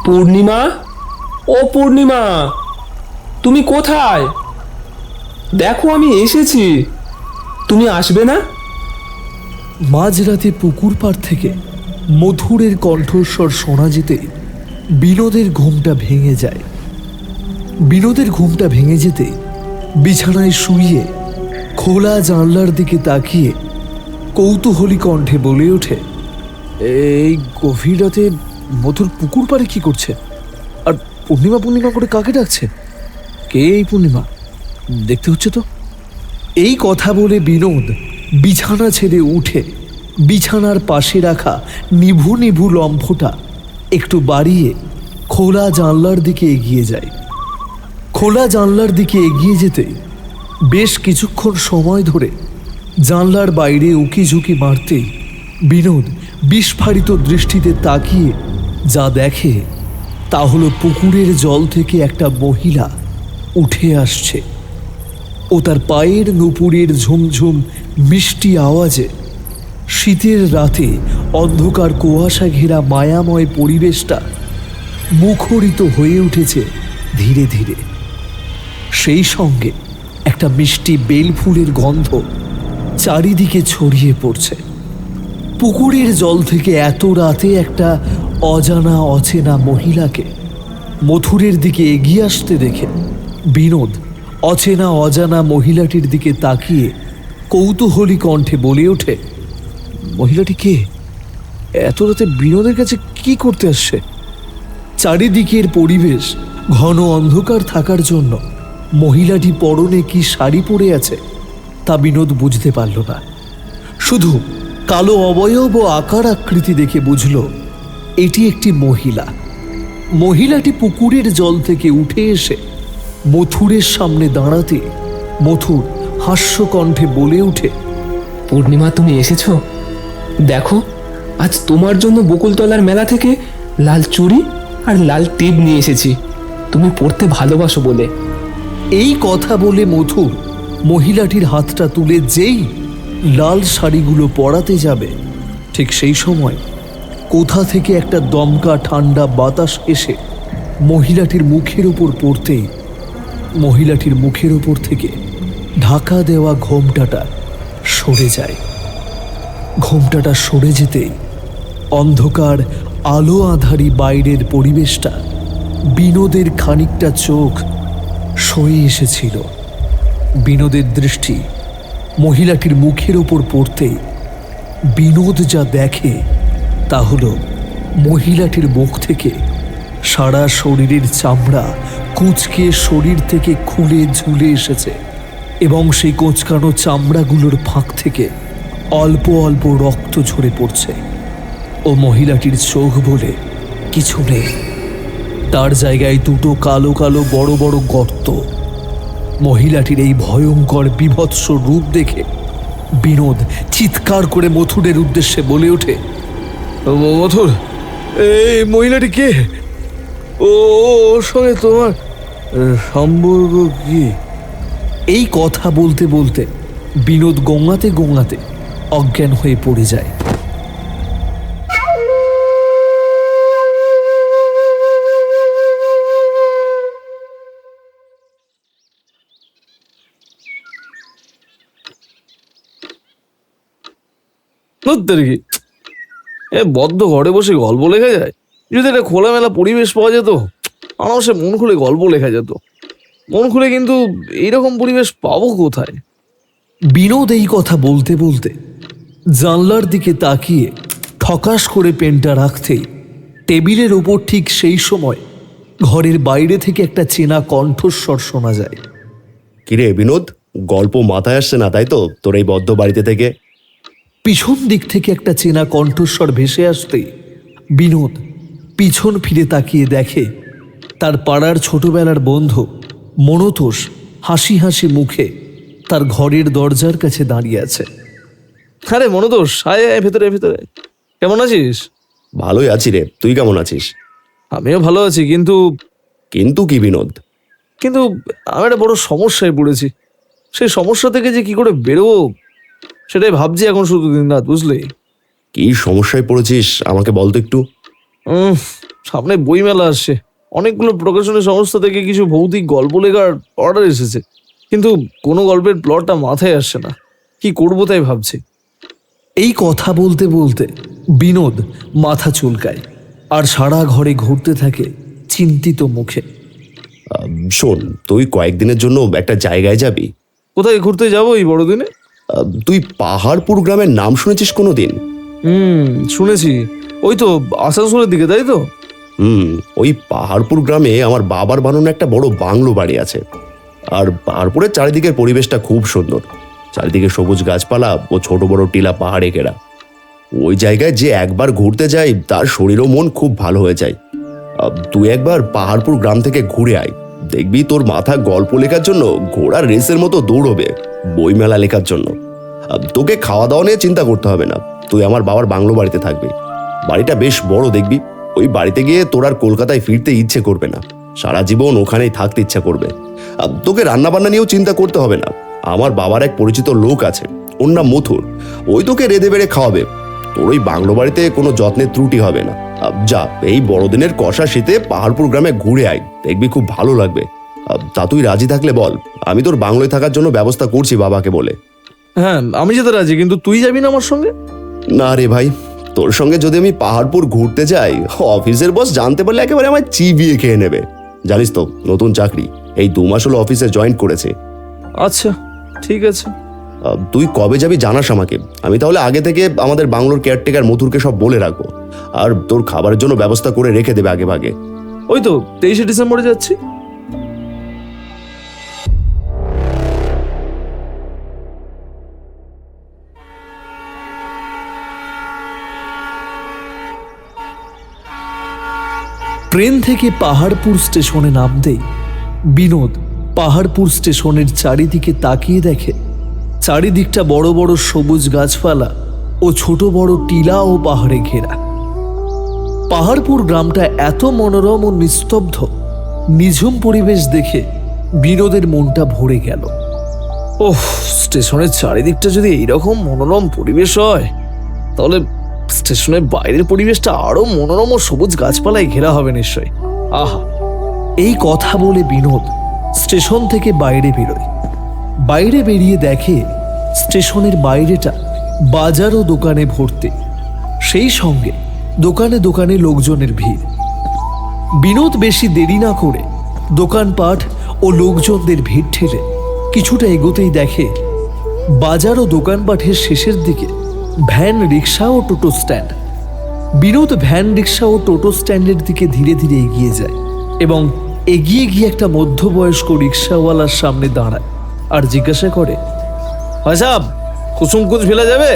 পূর্ণিমা, ও পূর্ণিমা, তুমি কোথায়? দেখো আমি এসেছি, তুমি আসবে না? মাঝরাতে পুকুর পাড় থেকে মধুরের কণ্ঠস্বর শোনা যেতে বিনোদের ঘুমটা ভেঙে যায়। বিনোদের ঘুমটা ভেঙে যেতে বিছানায় শুইয়ে খোলা জানলার দিকে তাকিয়ে কৌতূহলী কণ্ঠে বলে ওঠে, এই গভীর রাতে মধুর পুকুর পাড়ে কি করছে? আর পূর্ণিমা পূর্ণিমা করে কাকে ডাকছে? কে এই পূর্ণিমা? দেখতে হচ্ছে তো। এই কথা বলে বিনোদ বিছানা ছেড়ে উঠে বিছানার পাশে রাখা নিভু নিভু লম্ফটা একটু বাড়িয়ে খোলা জানলার দিকে এগিয়ে যায়। খোলা জানলার দিকে এগিয়ে যেতে বেশ কিছুক্ষণ সময় ধরে জানলার বাইরে উকি ঝুঁকি মারতেই বিনোদ বিস্ফারিত দৃষ্টিতে তাকিয়ে যা দেখে তা হলো পুকুরের জল থেকে একটা মহিলা উঠে আসছে। ও তার পায়ের নুপুরের ঝুমঝুম মিষ্টি আওয়াজে শীতের রাতে অন্ধকার কুয়াশা ঘেরা মায়াময় পরিবেশটা মুখরিত হয়ে উঠেছে ধীরে ধীরে। সেই সঙ্গে একটা মিষ্টি বেলফুলের গন্ধ চারিদিকে ছড়িয়ে পড়ছে। পুকুরের জল থেকে এত রাতে একটা অজানা অচেনা মহিলাকে মথুরের দিকে এগিয়ে আসতে দেখে বিনোদ অচেনা অজানা মহিলাটির দিকে তাকিয়ে কৌতূহলী কণ্ঠে বলে ওঠে, মহিলাটি কে? এত রাতে বিনোদের কাছে কি করতে আসছে? চারিদিকের পরিবেশ ঘন অন্ধকার থাকার জন্য মহিলাটি পরনে কি শাড়ি পরে আছে তা বিনোদ বুঝতে পারল না। শুধু কালো অবয়ব ও আকার আকৃতি দেখে বুঝল এটি একটি মহিলা। মহিলাটি পুকুরের জল থেকে উঠে এসে মথুরের সামনে দাঁড়াতে মথুর হাস্যকণ্ঠে বলে ওঠে, পূর্ণিমা, তুমি এসেছো? দেখো, আজ তোমার জন্য বকুলতলার মেলা থেকে লাল চুড়ি আর লাল টিপ নিয়ে এসেছি, তুমি পড়তে ভালোবাসো বলে। এই কথা বলে মথুর মহিলাটির হাতটা তুলে যেই লাল শাড়িগুলো পরাতে যাবে ঠিক সেই সময় কোথা থেকে একটা দমকা ঠান্ডা বাতাস এসে মহিলাটির মুখের ওপর পড়তেই মহিলাটির মুখের ওপর থেকে ঢাকা দেওয়া ঘোমটাটা সরে যায়। ঘোমটাটা সরে যেতেই অন্ধকার আলো আঁধারি বাইরের পরিবেশটা বিনোদের খানিকটা চোখ সয়ে এসেছিল। বিনোদের দৃষ্টি মহিলাটির মুখের ওপর পড়তেই বিনোদ যা দেখে তা হলো মহিলাটির মুখ থেকে সারা শরীরের চামড়া কুঁচকে শরীর থেকে খুলে ঝুলে এসেছে এবং সেই কোঁচকানো চামড়াগুলোর ফাঁক থেকে অল্প অল্প রক্ত ঝরে পড়ছে। ও মহিলাটির চোখ বলে কিছু নেই, তার জায়গায় দুটো কালো কালো বড় বড় গর্ত। মহিলাটির এই ভয়ঙ্কর বিভৎস রূপ দেখে বিনোদ চিৎকার করে মথুরের উদ্দেশ্যে বলে ওঠে, মথুর, এই মহিলাটি কে? ওর সঙ্গে তোমার সম্পর্ক কি? এই কথা বলতে বলতে বিনোদ গোঙাতে গোঙাতে অজ্ঞান হয়ে পড়ে যায়। বদ্ধ ঘরে বসে গল্প লেখা যায়? যদি একটা খোলামেলা পরিবেশ পাওয়া যেত, আরামসে মন খুলে গল্প লেখা যেত। মন খুলে কিন্তু এইরকম পরিবেশ পাবো কোথায়? বিনোদ এই কথা বলতে বলতে জানলার দিকে তাকিয়ে ঠকাস করে পেনটা রাখতেই টেবিলের ওপর ঠিক সেই সময় ঘরের বাইরে থেকে একটা চেনা কণ্ঠস্বর শোনা যায়। কিরে বিনোদ, গল্প মাথায় আসছে না তাই তো তোর এই বদ্ধ বাড়িতে থেকে? পিছন দিক থেকে একটা চেনা কণ্ঠস্বর ভেসে আসতেই বিনোদ পিছন ফিরে তাকিয়ে দেখে তার পাড়ার ছোটবেলার বন্ধু মনতোষ হাসি হাসি মুখে তার ঘরের দরজার কাছে দাঁড়িয়ে আছে। আরে মনতোষ, আয় আয়, ভেতরে ভেতরে। কেমন আছিস? ভালোই আছি রে, তুই কেমন আছিস? আমিও ভালো আছি, কিন্তু কিন্তু কি বিনোদ? কিন্তু আমি একটা বড় সমস্যায় পড়েছি। সেই সমস্যা থেকে যে কি করে বেরোবো সেটাই ভাবছি এখন শুধু দিন রাত, বুঝলি? কি সমস্যায় পড়েছিস আমাকে বল তো একটু। সামনে বইমেলা আসছে, অনেকগুলো প্রকাশনী সংস্থা থেকে কিছু ভৌতিক গল্প লেখার অর্ডার এসেছে, কিন্তু কোনো গল্পের প্লটটা মাথায় আসছে না। কি করবো তাই ভাবছি। এই কথা বলতে বলতে বিনোদ মাথা চুলকায় আর সারা ঘরে ঘুরতে থাকে চিন্তিত মুখে। শোন, তুই কয়েকদিনের জন্য একটা জায়গায় যাবি। কোথায় ঘুরতে যাবো এই বড়দিনে? তুই পাহাড়পুর গ্রামের নাম শুনেছিস কোনোদিন? শুনেছি। ওই তো আসানসোলের দিকে, তাই তো? ওই পাহাড়পুর গ্রামে আমার বাবার বানানো একটা বড় বাংলো বাড়ি আছে। আর পাহাড়পুরের চারিদিকের পরিবেশটা খুব সুন্দর, চারিদিকে সবুজ গাছপালা ও ছোট বড় টিলা পাহাড়ে ঘেরা। ওই জায়গায় যে একবার ঘুরতে যায় তার শরীর ও মন খুব ভালো হয়ে যায়। তুই একবার পাহাড়পুর গ্রাম থেকে ঘুরে আয়, দেখবি তোর মাথা গল্প লেখার জন্য ঘোড়ার রেসের মতো দৌড়বে, বইমেলা লেখার জন্য। তোকে খাওয়া দাওয়া নিয়ে চিন্তা করতে হবে না, তুই আমার বাবার বাংলো বাড়িতে থাকবি। বাড়িটা বেশ বড়, দেখবি ওই বাড়িতে গিয়ে তোর আর কলকাতায় ফিরতে ইচ্ছে করবে না, সারা জীবন ওখানেই থাকতে ইচ্ছা করবে। তোকে রান্না বান্না নিয়েও চিন্তা করতে হবে না, আমার বাবার এক পরিচিত লোক আছে, ওর নাম মথুর, ওই তোকে রেঁধে বেড়ে খাওয়াবে। তোর ওই বাংলো বাড়িতে কোনো যত্নের ত্রুটি হবে না। যা, এই বড়দিনের কষা শীতে পাহাড়পুর গ্রামে ঘুরে আয়, দেখবি খুব ভালো লাগবে। তা তুই রাজি থাকলে বল, আমি তোর বাংলোয় থাকার জন্য ব্যবস্থা করছি বাবাকে বলে। হ্যাঁ, আমি যেতে রাজি, কিন্তু তুই যাবি না আমার সঙ্গে? না রে ভাই, তোর সঙ্গে যদি আমি পাহাড়পুর ঘুরতে যাই, অফিসের বস জানতে পারলে একেবারে আমার চিবিয়ে খেয়ে নেবে। জানিস তো, নতুন চাকরি, এই 2 মাস হলো অফিসে জয়েন করেছে। আচ্ছা, ঠিক আছে। তুই কবে যাবি জানাস আমাকে, আমি তাহলে আগে থেকে আমাদের বাংলোর কেয়ারটেকার মথুরকে সব বলে রাখবো, আর তোর খাবারের জন্য ব্যবস্থা করে রেখে দেবে আগে ভাগে। ওই তো 23শে ডিসেম্বরে যাচ্ছি। ট্রেন থেকে পাহাড়পুর স্টেশনে নামতেই বিনোদ পাহাড়পুর স্টেশনের চারিদিকে তাকিয়ে দেখে চারিদিকটা বড় বড় সবুজ গাছপালা ও ছোট বড় টিলা ও পাহাড়ে ঘেরা। পাহাড়পুর গ্রামটা এত মনোরম ও নিস্তব্ধ, নিঝুম পরিবেশ দেখে বিনোদের মনটা ভরে গেল। ওহ, স্টেশনের চারিদিকটা যদি এইরকম মনোরম পরিবেশ হয়, তাহলে স্টেশনের বাইরের পরিবেশটা আরো মনোরম ও সবুজ গাছপালায় ঘেরা হবে নিশ্চয়ই। আহা! এই কথা বলে বিনোদ স্টেশন থেকে বাইরে বেরোয়। বাইরে বেরিয়ে দেখে স্টেশনের বাইরেটা বাজার ও দোকানে ভর্তি, সেই সঙ্গে দোকানে দোকানে লোকজনের ভিড়। বিনোদ বেশি দেরি না করে দোকানপাট ও লোকজনদের ভিড় ঠেলে কিছুটা এগোতেই দেখে বাজার ও দোকানপাটের শেষের দিকে ভ্যান, রিক্সা ও টোটো স্ট্যান্ড। বিনোদ ভ্যান, রিক্সা ও টোটো স্ট্যান্ডের দিকে ধীরে ধীরে এগিয়ে যায় এবং এগিয়ে গিয়ে একটা মধ্যবয়স্ক রিক্সাওয়ালার সামনে দাঁড়ায় আর জিজ্ঞাসা করে, ভাই সাহেব, কুসুমকুঞ্জ ফেলা যাবে?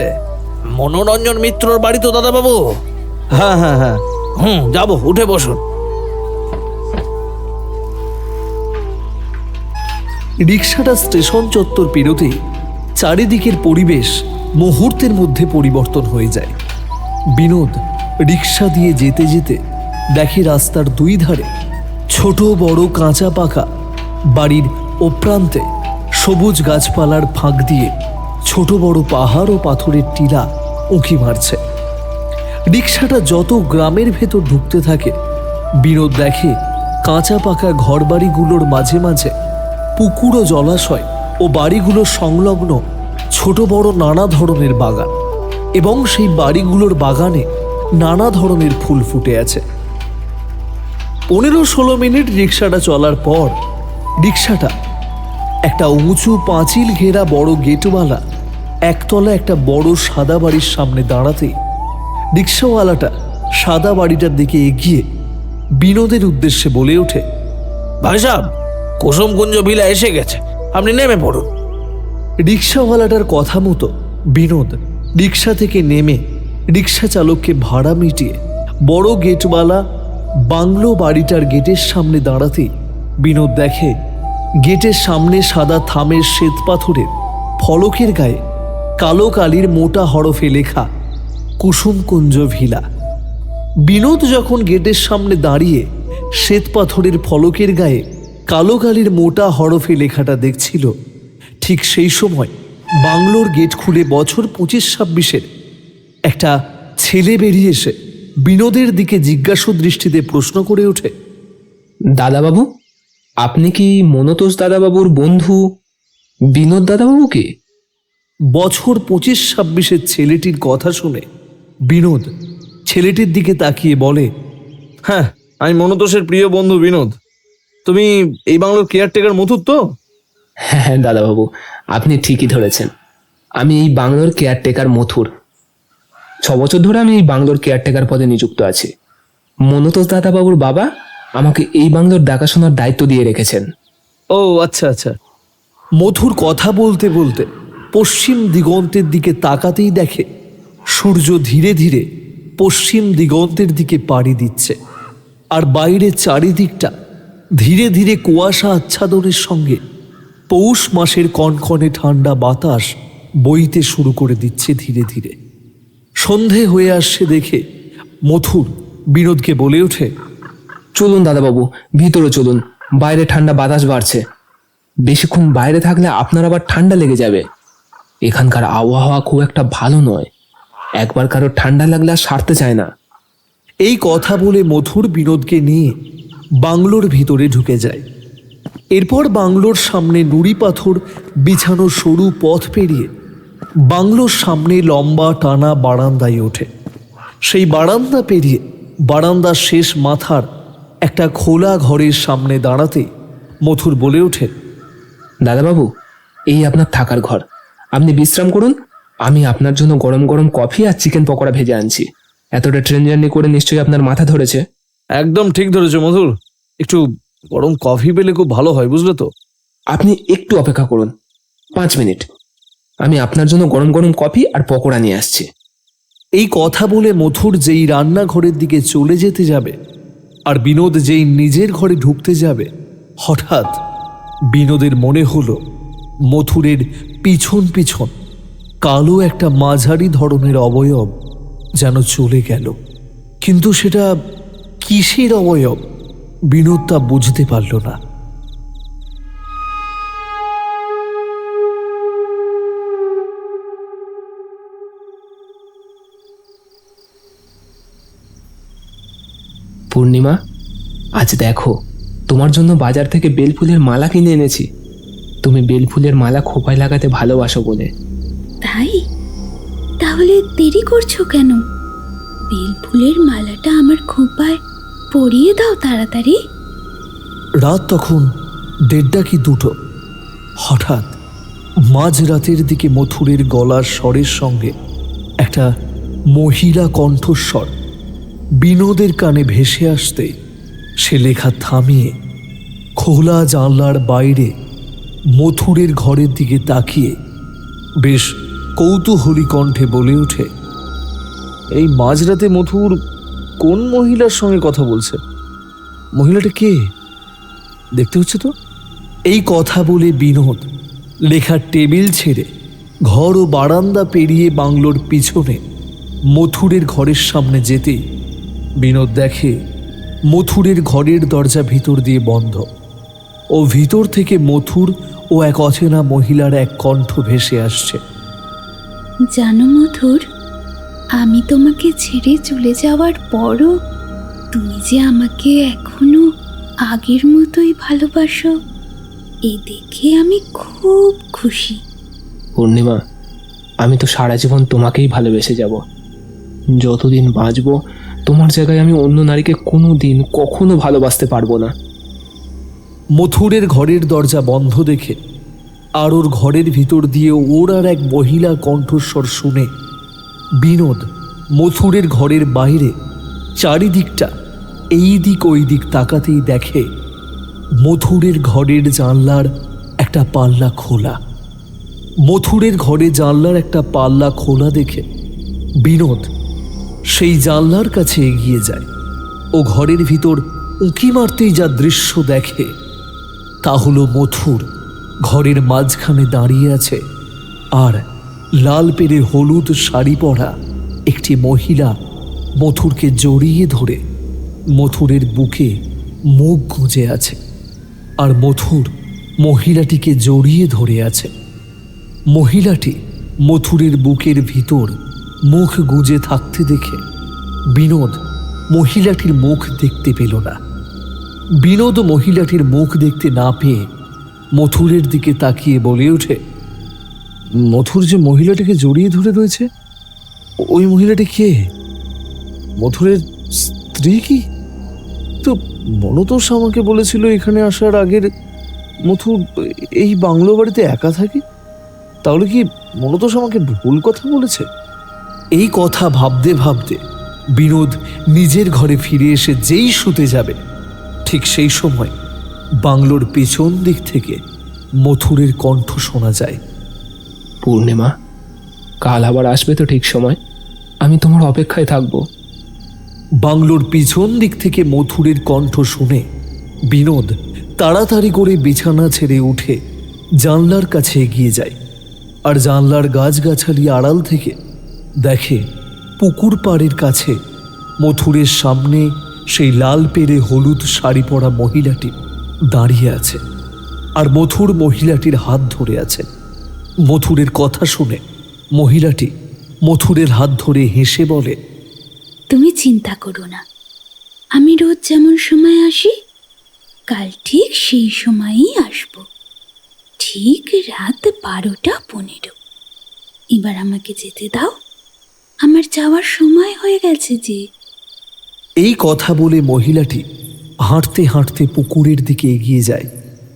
মনোরঞ্জন মিত্রর বাড়ি তো দাদা বাবু? হ্যাঁ হ্যাঁ হ্যাঁ। যাবো, উঠে বসুন। রিক্সাটা স্টেশন চত্বর পেরোতেই চারিদিকের পরিবেশ মুহূর্তের মধ্যে পরিবর্তন হয়ে যায়। বিনোদ রিক্সা দিয়ে যেতে যেতে দেখে রাস্তার 2 ধারে ছোট বড় কাঁচা পাকা বাড়ির ওপ্রান্তে সবুজ গাছপালার ফাঁক দিয়ে ছোট বড় পাহাড় ও পাথরের টিলা উঁকি মারছে। রিক্সাটা যত গ্রামের ভেতর ঢুকতে থাকে, বিনোদ দেখে কাঁচা পাকা ঘরবাড়িগুলোর মাঝে মাঝে পুকুর ও জলাশয় ও বাড়িগুলোর সংলগ্ন ছোট বড় নানা ধরনের বাগান, এবং সেই বাড়িগুলোর বাগানে নানা ধরনের ফুল ফুটে আছে। 15-16 মিনিট রিক্সাটা চলার পর রিক্সাটা একটা উঁচু পাঁচিল ঘেরা বড় গেটওয়ালা একতলা একটা বড় সাদা বাড়ির সামনে দাঁড়াতেই রিক্সাওয়ালাটা সাদা বাড়িটার দিকে এগিয়ে বিনোদের উদ্দেশ্যে বলে ওঠে, ভাই সাহেব, কুসুমকুঞ্জ ভিলা এসে গেছে, আপনি নেমে পড়ুন। রিক্সাওয়ালাটার কথা মতো বিনোদ রিক্সা থেকে নেমে রিক্সা চালককে ভাড়া মিটিয়ে বড় গেটওয়ালা বাংলো বাড়িটার গেটের সামনে দাঁড়াতেই বিনোদ দেখে গেটের সামনে সাদা থামের শ্বেত পাথরের ফলকের গায়ে কালো কালির মোটা হরফে লেখা কুসুমকুঞ্জ ভিলা। বিনোদ যখন গেটের সামনে দাঁড়িয়ে শ্বেত পাথরের ফলকের গায়ে কালো কালির মোটা হরফে লেখাটা দেখছিল, ঠিক সেই সময় বাংলোর গেট খুলে বছর 25-26-এর একটা ছেলে বেরিয়ে এসে বিনোদের দিকে জিজ্ঞাসু দৃষ্টিতে প্রশ্ন করে ওঠে। দাদাবাবু, আপনি কি মনতোষ দাদাবাবুর বন্ধু বিনোদ দাদাবাবু কি? বছর 25-26 ছেলেটির কথা শুনে বিনোদ ছেলেটির দিকে তাকিয়ে বলে, হ্যাঁ, আমি মনতোষের প্রিয় বন্ধু বিনোদ। তুমি এই বাংলোর কেয়ারটেকার মথুর তো? হ্যাঁ হ্যাঁ দাদাবাবু, আপনি ঠিকই ধরেছেন। আমি এই বাংলোর কেয়ারটেকার মথুর। 6 বছর ধরে আমি এই বাংলোর কেয়ারটেকার পদে নিযুক্ত আছি। মনতোষ দাদাবাবুর বাবা আমাকে এই বাংলোর দেখাশোনার দায়িত্ব দিয়ে রেখেছেন। ও আচ্ছা আচ্ছা। মথুর কথা বলতে বলতে পশ্চিম দিগন্তের দিকে তাকাতেই দেখে সূর্য ধীরে ধীরে পশ্চিম দিগন্তের দিকে পাড়ি দিচ্ছে, আর বাইরের চারিদিকটা ধীরে ধীরে কুয়াশা আচ্ছাদনের সঙ্গে পৌষ মাসের কনকনে ঠান্ডা বাতাস বইতে শুরু করে দিচ্ছে ধীরে ধীরে। সন্ধে হয়ে আসছে দেখে মথুর বিনোদকে বলে ওঠে, চলুন দাদাবাবু, ভিতরে চলুন, বাইরে ঠান্ডা বাতাস বাড়ছে। বেশিক্ষণ বাইরে থাকলে আপনার আবার ঠান্ডা লেগে যাবে। এখানকার আবহাওয়া খুব একটা ভালো নয়। একবার কারোর ঠান্ডা লাগলে আর সারতে চায় না। এই কথা বলে মথুর বিনোদকে নিয়ে বাংলোর ভিতরে ঢুকে যায়। এরপর বাংলোর সামনে নুড়ি পাথর বিছানো সরু পথ পেরিয়ে বাংলোর সামনে লম্বা টানা বারান্দায় ওঠে। সেই বারান্দা পেরিয়ে বারান্দার শেষ মাথার একটা খোলা ঘরের সামনে দাঁড়াতে মথুর বলে ওঠে, দাদাবাবু, এই আপনার থাকার ঘর। আপনি বিশ্রাম করুন। আমি আপনার জন্য গরম গরম কফি আর চিকেন পকোড়া ভেজে আনছি। এতটা ট্রেন জার্নি করে নিশ্চয়ই আপনার মাথা ধরেছে। একদম ঠিক ধরেছো মধুর। একটু গরম কফি পেলে খুব ভালো হয়, বুঝলে তো? আপনি একটু অপেক্ষা করুন, 5 মিনিট। আমি আপনার জন্য গরম গরম কফি আর পকোড়া নিয়ে আসছি। এই কথা বলে মথুর যেই রান্নাঘরের দিকে চলে যেতে যাবে আর বিনোদ যেই নিজের ঘরে ঢুকতে যাবে, হঠাৎ বিনোদের মনে হলো মথুরের পিছন পিছন কালো একটা মাঝারি ধরনের অবয়ব যেন চলে গেল। কিন্তু সেটা কিসের অবয়ব বিনোদ তা বুঝতে পারল না। পূর্ণিমা, আজ দেখো, তোমার জন্য বাজার থেকে বেলফুলের মালা কিনে এনেছি। তুমি বেলফুলের মালা খোপায় লাগাতে ভালোবাসো বলে। তাই? তাহলে দেরি করছো কেন? বেল ফুলের মালাটা আমার খোপায় পরিয়ে দাও তাড়াতাড়ি। রাত তখন 1:30 কি 2টো। হঠাৎ মাঝরাতের দিকে মথুরের গলার স্বরের সঙ্গে একটা মহিলা কণ্ঠস্বর বিনোদের কানে ভেসে আসতে সে লেখা থামিয়ে খোলা জানলার বাইরে মথুরের ঘরের দিকে তাকিয়ে বেশ কৌতূহলী কণ্ঠে বলে ওঠে, এই মাঝরাতে মথুর কোন মহিলার সঙ্গে কথা বলছে? মহিলাটা কে? দেখতে হচ্ছে তো। এই কথা বলে বিনোদ লেখার টেবিল ছেড়ে ঘর ও বারান্দা পেরিয়ে বাংলোর পিছনে মথুরের ঘরের সামনে যেতেই বিনোদ দেখে মথুরের ঘরের দরজা ভিতর দিয়ে বন্ধ ও ভিতর থেকে মথুর ও এক অচেনা মহিলার এক কণ্ঠ ভেসে আসছে। জানো মধুর, আমি তোমাকে ছেড়ে চলে যাওয়ার পরও তুমি যে আমাকে এখনো আগের মতোই ভালোবাসো, এই দেখে আমি খুব খুশি। পূর্ণিমা, আমি তো সারা জীবন তোমাকেই ভালোবেসে যাব। যতদিন বাঁচবো তোমার জায়গায় আমি অন্য নারীকে কোনো দিন কখনো ভালোবাসতে পারবো না। মথুরের ঘরের দরজা বন্ধ দেখে আর ওর ঘরের ভিতর দিয়ে ওর আর এক মহিলা কণ্ঠস্বর শুনে বিনোদ মথুরের ঘরের বাইরে চারিদিকটা এই দিক ওই দিক তাকাতেই দেখে মথুরের ঘরের জানলার একটা পাল্লা খোলা। মথুরের ঘরে জানলার একটা পাল্লা খোলা দেখে বিনোদ সেই জানলার কাছে এগিয়ে যায় ও ঘরের ভিতর উঁকি মারতেই যা দৃশ্য দেখে তা হলো মথুর ঘরের মাঝখানে দাঁড়িয়ে আছে আর লাল পেরে হলুদ শাড়ি পরা একটি মহিলা মথুরকে জড়িয়ে ধরে মথুরের বুকে মুখ গুঁজে আছে আর মথুর মহিলাটিকে জড়িয়ে ধরে আছে। মহিলাটি মথুরের বুকের ভিতর মুখ গুঁজে থাকতে দেখে বিনোদ মহিলাটির মুখ দেখতে পেল না। বিনোদ মহিলাটির মুখ দেখতে না পেয়ে মথুরের দিকে তাকিয়ে বলে ওঠে, মথুর যে মহিলাটিকে জড়িয়ে ধরে রয়েছে, ওই মহিলাটি কে? মথুরের স্ত্রী কি? তো মনতোষ আমাকে বলেছিল এখানে আসার আগের মথুর এই বাংলো বাড়িতে একা থাকে। তাহলে কি মনতোষ আমাকে ভুল কথা বলেছে? এই কথা ভাবতে ভাবতে বিনোদ নিজের ঘরে ফিরে এসে যেই শুতে যাবে, ঠিক সেই সময় বাংলোর পেছন দিক থেকে মথুরের কণ্ঠ শোনা যায়। পূর্ণিমা, কাল আবার আসবে তো ঠিক সময়? আমি তোমার অপেক্ষায় থাকবো। বাংলোর পিছন দিক থেকে মথুরের কণ্ঠ শুনে বিনোদ তাড়াতাড়ি করে বিছানা ছেড়ে উঠে জানলার কাছে এগিয়ে যায়। আর জানলার গাছগাছালি আড়াল থেকে দেখে পুকুর পাড়ের কাছে মথুরের সামনে সেই লাল পেরে হলুদ শাড়ি পরা মহিলাটি দাঁড়িয়ে আছে, আর মথুর মহিলাটির হাত ধরে আছে। মথুরের কথা শুনে মহিলাটি মথুরের হাত ধরে হেসে বলে, তুমি চিন্তা করো না, আমি রোজ যেমন সময় আসি কাল ঠিক সেই সময়ই আসব, ঠিক রাত 12:15। এবার আমাকে যেতে দাও, আমার যাওয়ার সময় হয়ে গেছে যে। এই কথা বলে মহিলাটি হাঁটতে হাঁটতে পুকুরের দিকে এগিয়ে যায়।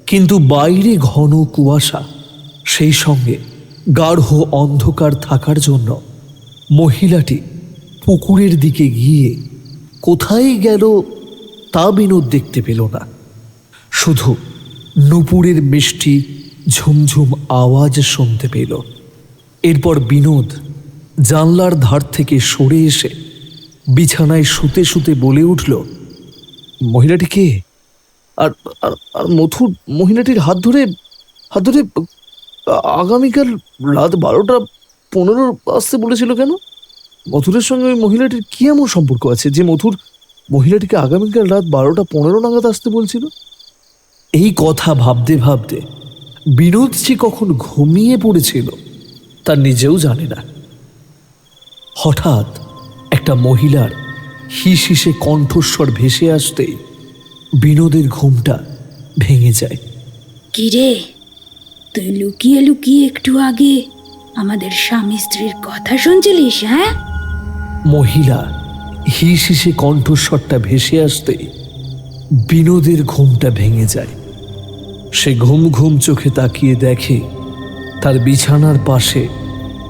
কিন্তু বাইরে ঘন কুয়াশা, সেই সঙ্গে গাঢ় অন্ধকার থাকার জন্য মহিলাটি পুকুরের দিকে গিয়ে কোথায় গেল তা বিনোদ দেখতে পেল না। শুধু নুপুরের মিষ্টি ঝুমঝুম আওয়াজ শুনতে পেল। এরপর বিনোদ জানলার ধার থেকে সরে এসে বিছানায় শুতে শুতে বলে উঠল, মহিলাটি কে? আর আর আর মথুর মহিলাটির হাত ধরে আগামীকাল রাত 12:15 আসতে বলেছিল কেন? মথুরের সঙ্গে ওই মহিলাটির কি এমন সম্পর্ক আছে যে মথুর মহিলাটিকে আগামীকাল রাত 12:15 নাগাদ আসতে বলছিল? এই কথা ভাবতে ভাবতে বিনোদ যে কখন ঘুমিয়ে পড়েছিল তা নিজেও জানে না। হঠাৎ একটা মহিলার হিসহিসে কণ্ঠস্বর ভেসে আসতেই বিনোদের ঘুমটা ভেঙে যায়। কিরে, তুই লুকিয়ে লুকিয়ে একটু আগে আমাদের স্বামী স্ত্রীর কথা শুনছিলিস? হ্যাঁ, মহিলা হিসহিসে কণ্ঠস্বরটা ভেসে আসতেই বিনোদের ঘুমটা ভেঙে যায়। সে ঘুম ঘুম চোখে তাকিয়ে দেখে তার বিছানার পাশে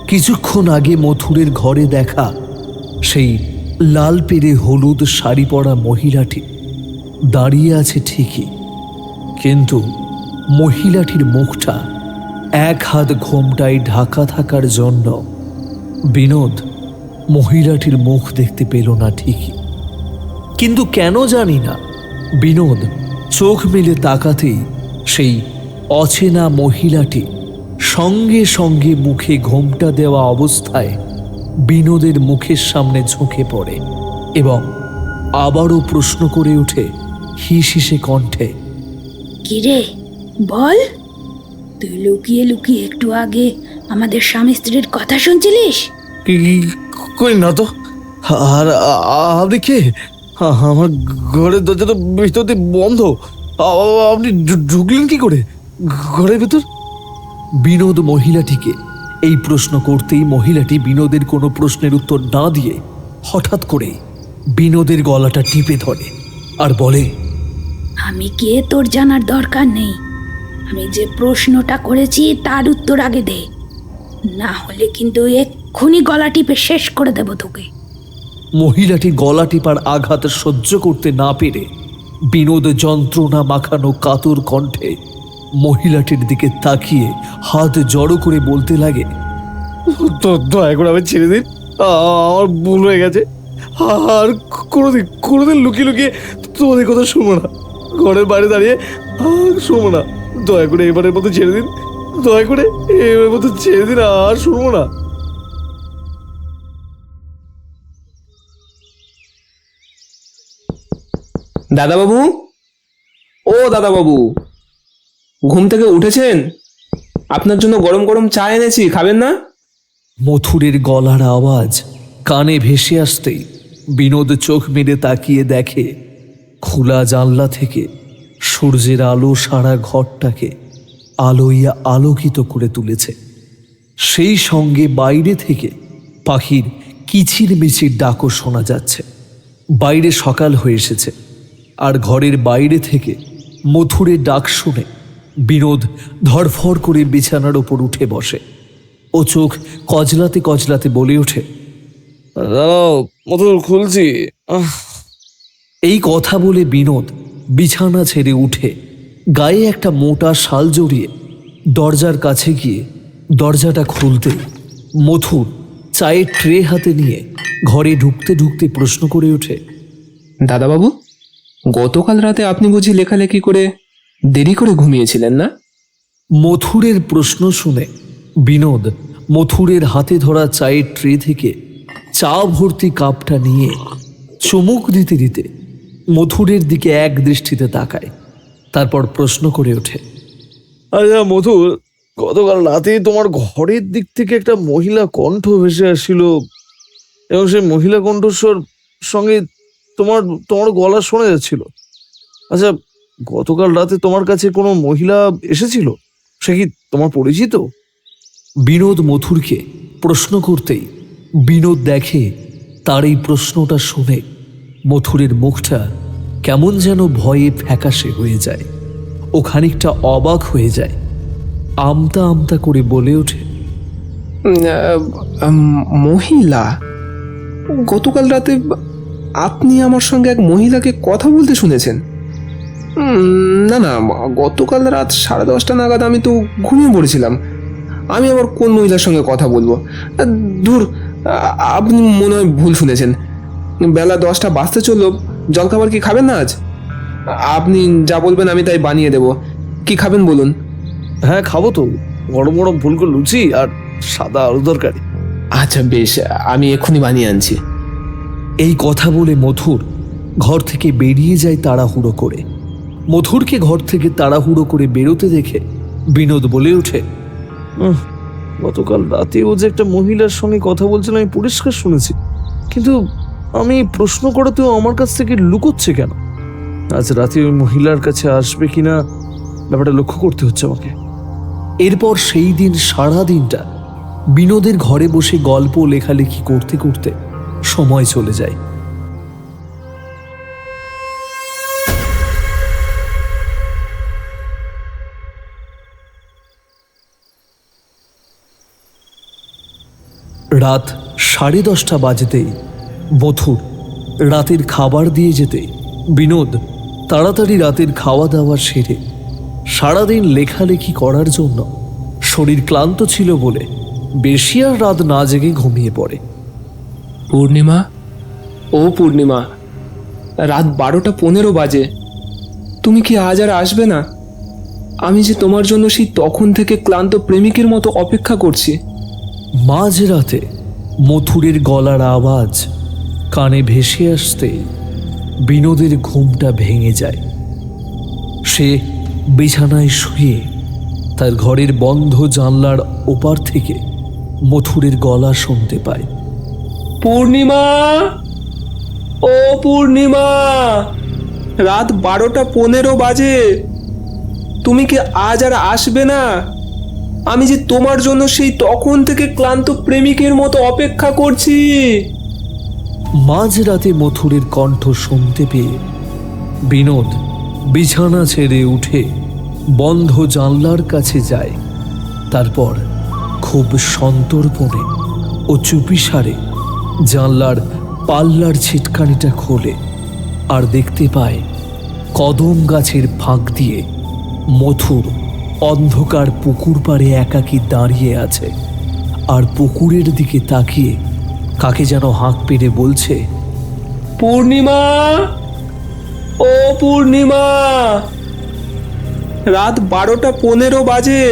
কিছুক্ষণ আগে মথুরের ঘরে দেখা সেই লাল পেরে হলুদ শাড়ি পরা মহিলাটি দাঁড়িয়ে আছে ঠিকই, কিন্তু মহিলাটির মুখটা এক হাত ঘোমটায় ঢাকা থাকার জন্য বিনোদ মহিলাটির মুখ দেখতে পেল না ঠিকই। কিন্তু কেন জানি না, বিনোদ চোখ মেলে তাকাতেই সেই অচেনা মহিলাটি সঙ্গে সঙ্গে মুখে ঘোমটা দেওয়া অবস্থায় বিনোদের মুখের সামনে ঝুঁকে পড়ে এবং আবারও প্রশ্ন করে ওঠে হিসহিসে কণ্ঠে, কিরে বল, তুই লুকিয়ে লুকিয়ে একটু আগে আমাদের স্বামী স্ত্রীর কথা শুনছিলিস? কই না তো। আর আপনি কে? আমার ঘরের দরজা তো ভিতর দিয়ে বন্ধ। আপনি ঢুকলেন কি করে ঘরের ভেতর? বিনোদ মহিলাটিকে এই প্রশ্ন করতেই মহিলাটি বিনোদের কোনো প্রশ্নের উত্তর না দিয়ে হঠাৎ করে বিনোদের গলাটা টিপে ধরে আর বলে, আমি কে তোর জানার দরকার নেই, আমি যে প্রশ্নটা করেছি তার উত্তর আগে দে, না হলে কিন্তু এক্ষুনি গলা টিপে শেষ করে দেব তোকে। মহিলাটি গলা টিপার আঘাত সহ্য করতে না পেরে বিনোদ যন্ত্রণা মাখানো কাতর কণ্ঠে মহিলাটির দিকে তাকিয়ে হাত জড়ো করে বলতে লাগে, দয়া করে আমি ছেড়ে দিন, আমার ভুল হয়ে গেছে। আর কোনোদিন লুকিয়ে লুকিয়ে তোমাদের কথা শুনবো না, ঘরের বাইরে দাঁড়িয়ে আর শুনবো না। দয়া করে এবারের মতো ছেড়ে দিন, দয়া করে এবারের মতো ছেড়ে দিন, আর শুনবো না। দাদাবাবু, ও দাদাবাবু, ঘুম থেকে উঠেছেন? আপনার জন্য গরম গরম চা এনেছি, খাবেন না? মথুরের গলার আওয়াজ কানে ভেসে আসতেই বিনোদ চোখ মেলে তাকিয়ে দেখে খোলা জানলা থেকে সূর্যের আলো সারা ঘরটাকে আলোইয়া আলোকিত করে তুলেছে। সেই সঙ্গে বাইরে থেকে পাখির কিচিরমিচির ডাকও শোনা যাচ্ছে। বাইরে সকাল হয়ে এসেছে, আর ঘরের বাইরে থেকে মথুরের ডাক শুনে বিনোদ ধরফর করে বিছানার ওপর উঠে বসে। ও চোখ কজলাতে কজলাতে বলে ওঠে, দাঁড়াও, মধুর খুলছি। এই কথা বলে বিনোদ বিছানা ছেড়ে উঠে গায়ে একটা মোটা শাল জড়িয়ে দরজার কাছে গিয়ে দরজাটা খুলতে মথুর চায়ের ট্রে হাতে নিয়ে ঘরে ঢুকতে ঢুকতে প্রশ্ন করে ওঠে, দাদাবাবু, গতকাল রাতে আপনি বুঝি লেখালেখি করে দেরি করে ঘুমিয়েছিলেন না? মথুরের প্রশ্ন শুনে বিনোদ মথুরের হাতে ধরা চায়ের ট্রে থেকে চা ভর্তি কাপটা নিয়ে চুমুক দিতে দিতে মথুরের দিকে এক দৃষ্টিতে তাকায়। তারপর প্রশ্ন করে ওঠে, আচ্ছা মধুর, গতকাল রাতে তোমার ঘরের দিক থেকে একটা মহিলা কণ্ঠ ভেসে আসছিল, এবং সেই মহিলা কণ্ঠস্বর সঙ্গে তোমার তোমার গলা শোনা যাচ্ছিল। আচ্ছা, গতকাল রাতে তোমার কাছে কোনো মহিলা এসেছিল? সে কি তোমার পরিচিত? বিনোদ মথুরকে প্রশ্ন করতেই বিনোদ দেখে তার এই প্রশ্নটা শুনে মথুরের মুখটা কেমন যেন ভয়ে ফ্যাকাশে হয়ে যায়। ও খানিকটা অবাক হয়ে যায়, আমতা আমতা করে বলে ওঠে, মহিলা? গতকাল রাতে আপনি আমার সঙ্গে এক মহিলাকে কথা বলতে শুনেছেন? না না, গতকাল রাত 10:30 নাগাদ আমি তো ঘুমিয়ে পড়েছিলাম। আমি আবার কোন মহিলার সঙ্গে কথা বলবো? দূর, আপনি মনে হয় ভুল শুনেছেন। বেলা 10টা বাজতে চললো। জলখাবার কি খাবেন না আজ? আপনি যা বলবেন আমি তাই বানিয়ে দেব। কি খাবেন বলুন? হ্যাঁ, খাবো তো। গরম গরম ফুলকো লুচি আর সাদা আলু তরকারি। আচ্ছা বেশ, আমি এক্ষুনি বানিয়ে আনছি। এই কথা বলে মথুর ঘর থেকে বেরিয়ে যায় তাড়াহুড়ো করে। মথুরকে ঘর থেকে তাড়াহুড়ো করে বেরোতে দেখে বিনোদ বলে ওঠে, গতকাল রাতে ও যে একটা মহিলার সঙ্গে কথা বলছিল আমি পরিষ্কার শুনেছি, কিন্তু আমি প্রশ্ন করাতেও আমার কাছ থেকে লুকোচ্ছে কেন? আজ রাতে ওই মহিলার কাছে আসবে কিনা ব্যাপারটা লক্ষ্য করতে হচ্ছে আমাকে। এরপর সেই দিন সারা দিনটা বিনোদের ঘরে বসে গল্প লেখালেখি করতে করতে সময় চলে যায়। রাত 10:30 বাজতেই মথুর রাতের খাবার দিয়ে যেতে বিনোদ তাড়াতাড়ি রাতের খাওয়া দাওয়া সেরে সারাদিন লেখালেখি করার জন্য শরীর ক্লান্ত ছিল বলে বেশি আর রাত না জেগে ঘুমিয়ে পড়ে। পূর্ণিমা, ও পূর্ণিমা, রাত 12:15 বাজে। তুমি কি আজ আর আসবে না? আমি যে তোমার জন্য সেই তখন থেকে ক্লান্ত প্রেমিকের মতো অপেক্ষা করছি। মাঝরাতে মথুরের গলার আওয়াজ কানে ভেসে আসতে বিনোদের ঘুমটা ভেঙে যায়। সে বিছানায় শুয়ে তার ঘরের বন্ধ জানলার ওপার থেকে মথুরের গলা শুনতে পায়। পূর্ণিমা, ও পূর্ণিমা, রাত 12:15 বাজে। তুমি কি আজ আর আসবে না? আমি যে তোমার জন্য সেই তখন থেকে ক্লান্ত প্রেমিকের মতো অপেক্ষা করছি। মাঝরাতে মথুরের কণ্ঠ শুনতে পেয়ে বিনোদ বিছানা ছেড়ে উঠে বন্ধ জানলার কাছে যায়। তারপর খুব সন্তর্পণে ও চুপিসারে জানলার পাল্লার ছিটকানিটা খোলে আর দেখতে পায় কদম গাছের ফাঁক দিয়ে মথুর অন্ধকার পুকুর পাড়ে একাকী দাঁড়িয়ে আছে, আর পুকুরের দিকে তাকিয়ে কাকে যেন হাঁক পেড়ে বলছে, পূর্ণিমা, ও পূর্ণিমা, রাত 12:15 বাজে।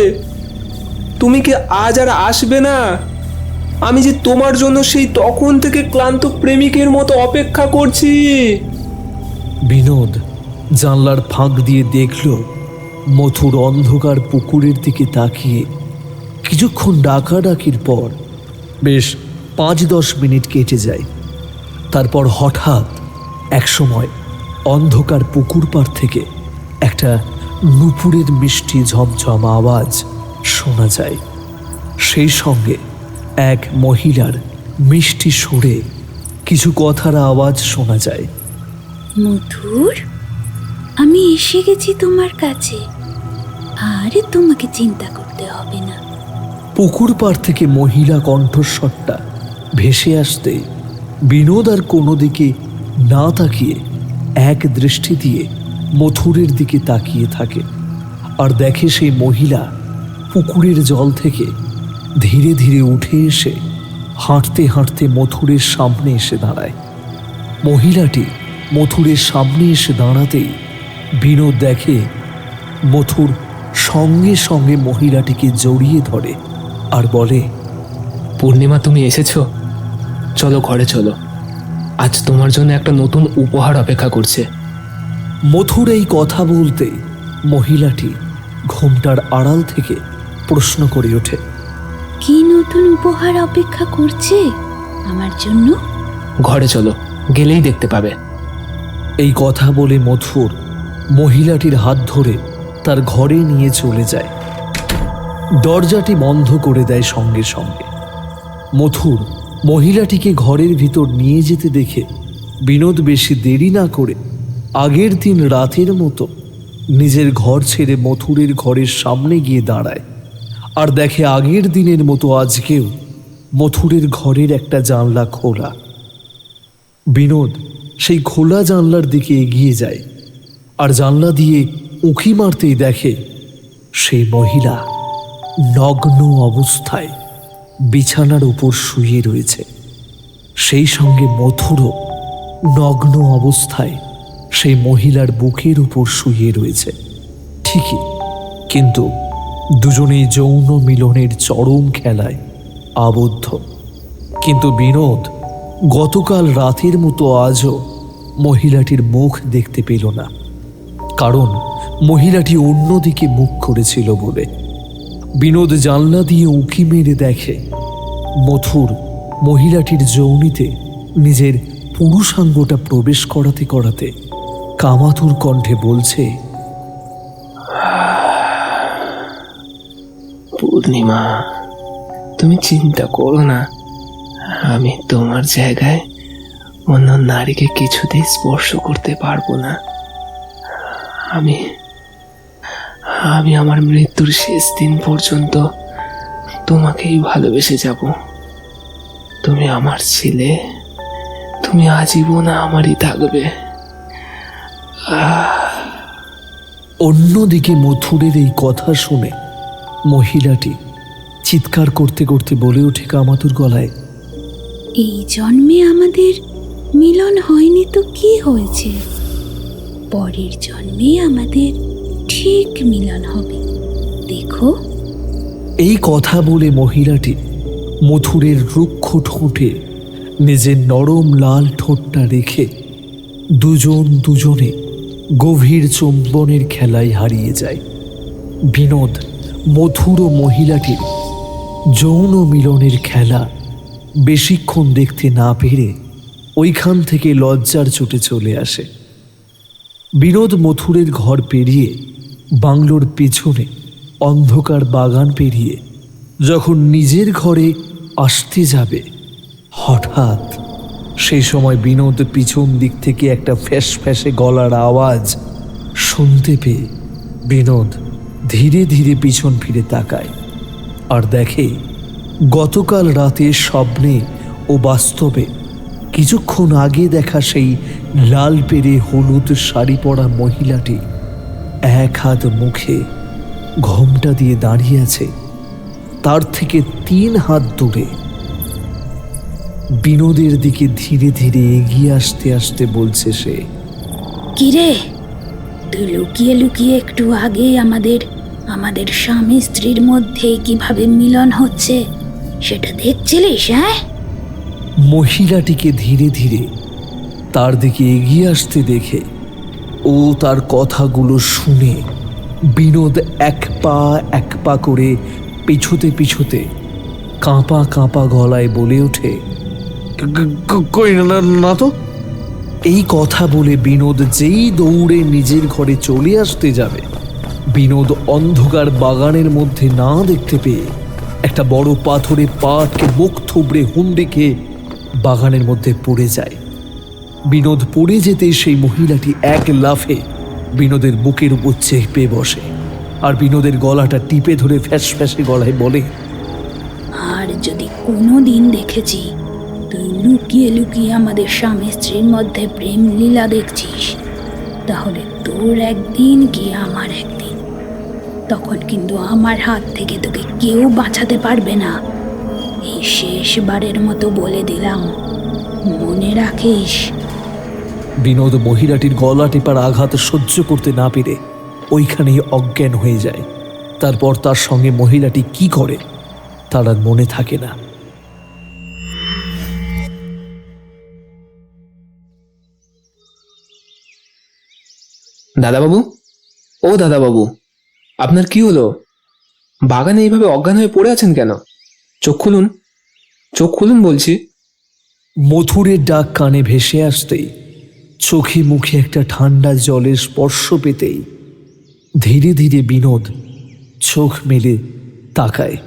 তুমি কি আজ আর আসবে না? আমি যে তোমার জন্য সেই তখন থেকে ক্লান্ত প্রেমিকের মতো অপেক্ষা করছি। বিনোদ জানলার ফাঁক দিয়ে দেখল মথুর অন্ধকার পুকুরের দিকে তাকিয়ে কিছুক্ষণ ডাকাডাকির পর বেশ 5-10 মিনিট কেটে যায়। তারপর হঠাৎ একসময় অন্ধকার পুকুর পাড় থেকে একটা নুপুরের মিষ্টি ঝমঝম আওয়াজ শোনা যায়। সেই সঙ্গে এক মহিলার মিষ্টি সুরে কিছু কথার আওয়াজ শোনা যায়। মধুর, আমি এসে গেছি তোমার কাছে, আর তোমাকে চিন্তা করতে হবে না। পুকুর পাড় থেকে মহিলা কণ্ঠস্বরটা ভেসে আসতে বিনোদ আর কোনো দিকে না তাকিয়ে এক দৃষ্টি দিয়ে মথুরের দিকে তাকিয়ে থাকে, আর দেখে সেই মহিলা পুকুরের জল থেকে ধীরে ধীরে উঠে এসে হাঁটতে হাঁটতে মথুরের সামনে এসে দাঁড়ায়। মহিলাটি মথুরের সামনে এসে দাঁড়াতেই বিনোদ দেখে মথুর সঙ্গে সঙ্গে মহিলাটিকে জড়িয়ে ধরে আর বলে, পূর্ণিমা, তুমি এসেছো? চলো ঘরে চলো, আজ তোমার জন্য একটা নতুন উপহার অপেক্ষা করছে। মথুর এই কথা বলতে মহিলাটি ঘোমটার আড়াল থেকে প্রশ্ন করে ওঠে, কি নতুন উপহার অপেক্ষা করছে আমার জন্য? ঘরে চলো, গেলেই দেখতে পাবে। এই কথা বলে মথুর মহিলাটির হাত ধরে তার ঘরে নিয়ে চলে যায়। দরজাটি বন্ধ করে দেয় সঙ্গে সঙ্গে। মথুর মহিলাটিকে ঘরের ভিতর নিয়ে যেতে দেখে বিনোদ বেশি দেরি না করে আগের দিন রাতের মতো নিজের ঘর ছেড়ে মথুরের ঘরের সামনে গিয়ে দাঁড়ায়, আর দেখে আগের দিনের মতো আজকেও মথুরের ঘরের একটা জানলা খোলা। বিনোদ সেই খোলা জানলার দিকে এগিয়ে যায়, আর জানলা দিয়ে উঁকি মারতেই দেখে সেই মহিলা নগ্ন অবস্থায় বিছানার উপর শুয়ে রয়েছে। সেই সঙ্গে মথুরও নগ্ন অবস্থায় সেই মহিলার বুকের উপর শুয়ে রয়েছে ঠিকই, কিন্তু দুজনেই যৌন মিলনের চরম খেলায় আবদ্ধ। কিন্তু বিনোদ গতকাল রাতের মতো আজও মহিলাটির মুখ দেখতে পেল না, কারণ মহিলাটি অন্যদিকে মুখ করেছিল বলে। বিনোদ জানলা দিয়ে উঁকি মেরে দেখে মথুর মহিলাটির যৌনিতে নিজের পুরুষাঙ্গটা প্রবেশ করাতে করাতে কামাতুর কণ্ঠে বলছে, পূর্ণিমা, তুমি চিন্তা করো না, আমি তোমার জায়গায় অন্য নারীকে কিছুতেই স্পর্শ করতে পারবো না। আমি আমি আমার মৃত্যুর শেষ দিন পর্যন্ত তোমাকেই ভালোবেসে যাব। তুমি আমার ছেলে, তুমি আজীবন আমারই থাকবে। অন্যদিকে মথুরের এই কথা শুনে মহিলাটি চিৎকার করতে করতে বলে ওঠে কামাতুর গলায়, এই জন্মে আমাদের মিলন হয়নি তো কি হয়েছে, পরের জন্মে আমাদের ঠিক মিলন হবে, দেখো। এই কথা বলে মহিলাটি মথুরের রুক্ষ ঠোঁটে নিজের নরম লাল ঠোঁটটা রেখে দুজনে গভীর চুম্বনের খেলায় হারিয়ে যায়। বিনোদ মথুর ও মহিলাটির যৌন মিলনের খেলা বেশিক্ষণ দেখতে না পেরে ওইখান থেকে লজ্জার চোটে চলে আসে। বিনোদ মথুরের ঘর পেরিয়ে বাংলোর পিছনে অন্ধকার বাগান পেরিয়ে যখন নিজের ঘরে আসতে যাবে, হঠাৎ সেই সময় বিনোদ পিছন দিক থেকে একটা ফ্যাস ফ্যাসে গলার আওয়াজ শুনতে পেয়ে বিনোদ ধীরে ধীরে পিছন ফিরে তাকায়, আর দেখে গতকাল রাতে স্বপ্নে ও বাস্তবে কিছুক্ষণ আগে দেখা সেই লাল পেরে হলুদ শাড়ি পরা মহিলাটি এক হাত মুখে ঘোমটা দিয়ে দাঁড়িয়ে আছে, তার থেকে 3 হাত দূরে বিনোদের দিকে ধীরে ধীরে এগিয়ে আসতে আসতে বলছে সে, কিরে, তুই লুকিয়ে লুকিয়ে একটু আগে আমাদের স্বামী স্ত্রীর মধ্যে কিভাবে মিলন হচ্ছে সেটা দেখছিলিস? হ্যাঁ? মহিলাটিকে ধীরে ধীরে তার দিকে এগিয়ে আসতে দেখে ও তার কথাগুলো শুনে বিনোদ এক পা করে পিছুতে পিছুতে কাঁপা কাঁপা গলায় বলে ওঠে, কই না না তো। এই কথা বলে বিনোদ যেই দৌড়ে নিজের ঘরে চলে আসতে যাবে, বিনোদ অন্ধকার বাগানের মধ্যে না দেখতে পেয়ে একটা বড় পাথরে পা আটকে মুখ থুবড়ে হুমড়ে খেয়ে বাগানের মধ্যে পড়ে যায়। বিনোদ পড়ে যেতে সেই মহিলাটি এক লাফে বিনোদের বুকের উপর চেপে বসে আর বিনোদের গলাটা টিপে ধরে ফ্যাস ফ্যাসে গলায় বলে, আর যদি কোনো দিন দেখেছি তুই লুকিয়ে লুকিয়ে আমাদের স্বামী স্ত্রীর মধ্যে প্রেম লীলা দেখছিস, তাহলে তোর একদিন কি আমার একদিন। তখন কিন্তু আমার হাত থেকে তোকে কেউ বাঁচাতে পারবে না। এই শেষবারের মতো বলে দিলাম, মনে রাখিস। বিনোদ মহিলাটির গলা টিপার আঘাত সহ্য করতে না পেরে ওইখানেই অজ্ঞান হয়ে যায়। তারপর তার সঙ্গে মহিলাটি কি করে তার আর মনে থাকে না। দাদাবাবু, ও দাদাবাবু, আপনার কি হলো? বাগানে এইভাবে অজ্ঞান হয়ে পড়ে আছেন কেন? চোখ খুলুন, চোখ খুলুন বলছি। মথুরের ডাক কানে ভেসে আসতেই চোখে মুখে একটা ঠান্ডা জলের স্পর্শ পেতেই ধীরে ধীরে বিনোদ চোখ মেলে তাকায়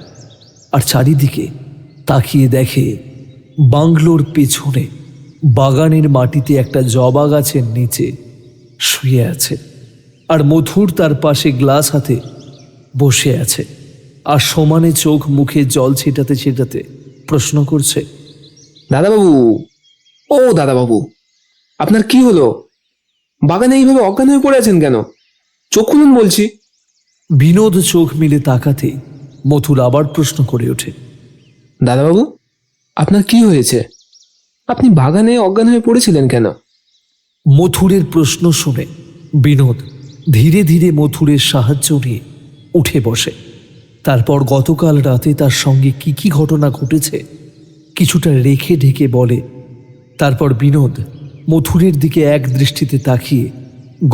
আর চারিদিকে তাকিয়ে দেখে বাংলোর পেছনে বাগানের মাটিতে একটা জবা গাছের নিচে শুয়ে আছে আর মথুর তার পাশে গ্লাস হাতে বসে আছে আর সমানে চোখ মুখে জল ছিটাতে ছিটাতে প্রশ্ন করছে, দাদাবাবু, ও দাদাবাবু, আপনার কি হলো? বাগানে এইভাবে অজ্ঞান হয়ে পড়ে আছেন কেন? চোখ খুলুন বলছি। বিনোদ চোখ মিলে তাকাতে মথুর আবার প্রশ্ন করে ওঠে, দাদাবাবু, আপনার কি হয়েছে? আপনি বাগানে অজ্ঞান হয়ে পড়েছিলেন কেন? মথুরের প্রশ্ন শুনে বিনোদ ধীরে ধীরে মথুরের সাহায্য নিয়ে উঠে বসে। তারপর গতকাল রাতে তার সঙ্গে কি কি ঘটনা ঘটেছে কিছুটা রেখে ঢেকে বলে। তারপর বিনোদ মথুরের দিকে এক দৃষ্টিতে তাকিয়ে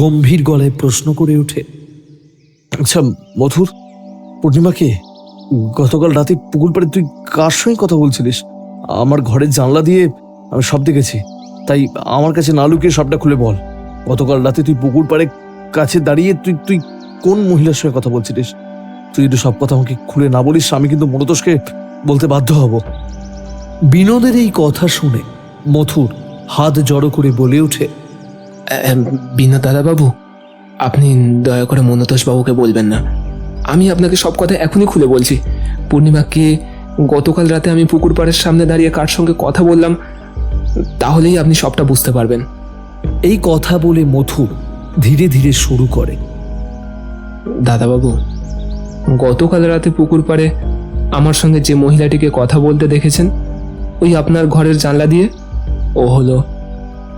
গম্ভীর গলায় প্রশ্ন করে ওঠে, আচ্ছা মথুর, পূর্ণিমাকে গতকাল রাতে পুকুর পাড়ে তুই কার সঙ্গে কথা বলছিলিস? আমার ঘরের জানলা দিয়ে আমি সব দেখেছি, তাই আমার কাছে না লুকিয়ে সবটা খুলে বল। গতকাল রাতে তুই পুকুর পাড়ে কাছে দাঁড়িয়ে তুই তুই কোন মহিলার সঙ্গে কথা বলছিলিস? তুই যদি সব কথা আমাকে খুলে না বলিস, আমি কিন্তু মনতোষকে বলতে বাধ্য হব। বিনোদের এই কথা শুনে মথুর হাত জড়ো করে বলে ওঠে, বিনোদ দাদাবাবু, আপনি দয়া করে মনতোষ বাবুকে বলবেন না। আমি আপনাকে সব কথা এখনই খুলে বলছি। পূর্ণিমাকে গতকাল রাতে আমি পুকুর পাড়ের সামনে দাঁড়িয়ে কার সঙ্গে কথা বললাম, তাহলেই আপনি সবটা বুঝতে পারবেন। এই কথা বলে মথুর ধীরে ধীরে শুরু করে, দাদাবাবু, গতকাল রাতে পুকুর পাড়ে আমার সঙ্গে যে মহিলাটিকে কথা বলতে দেখেছেন ওই আপনার ঘরের জানলা দিয়ে, ও হলো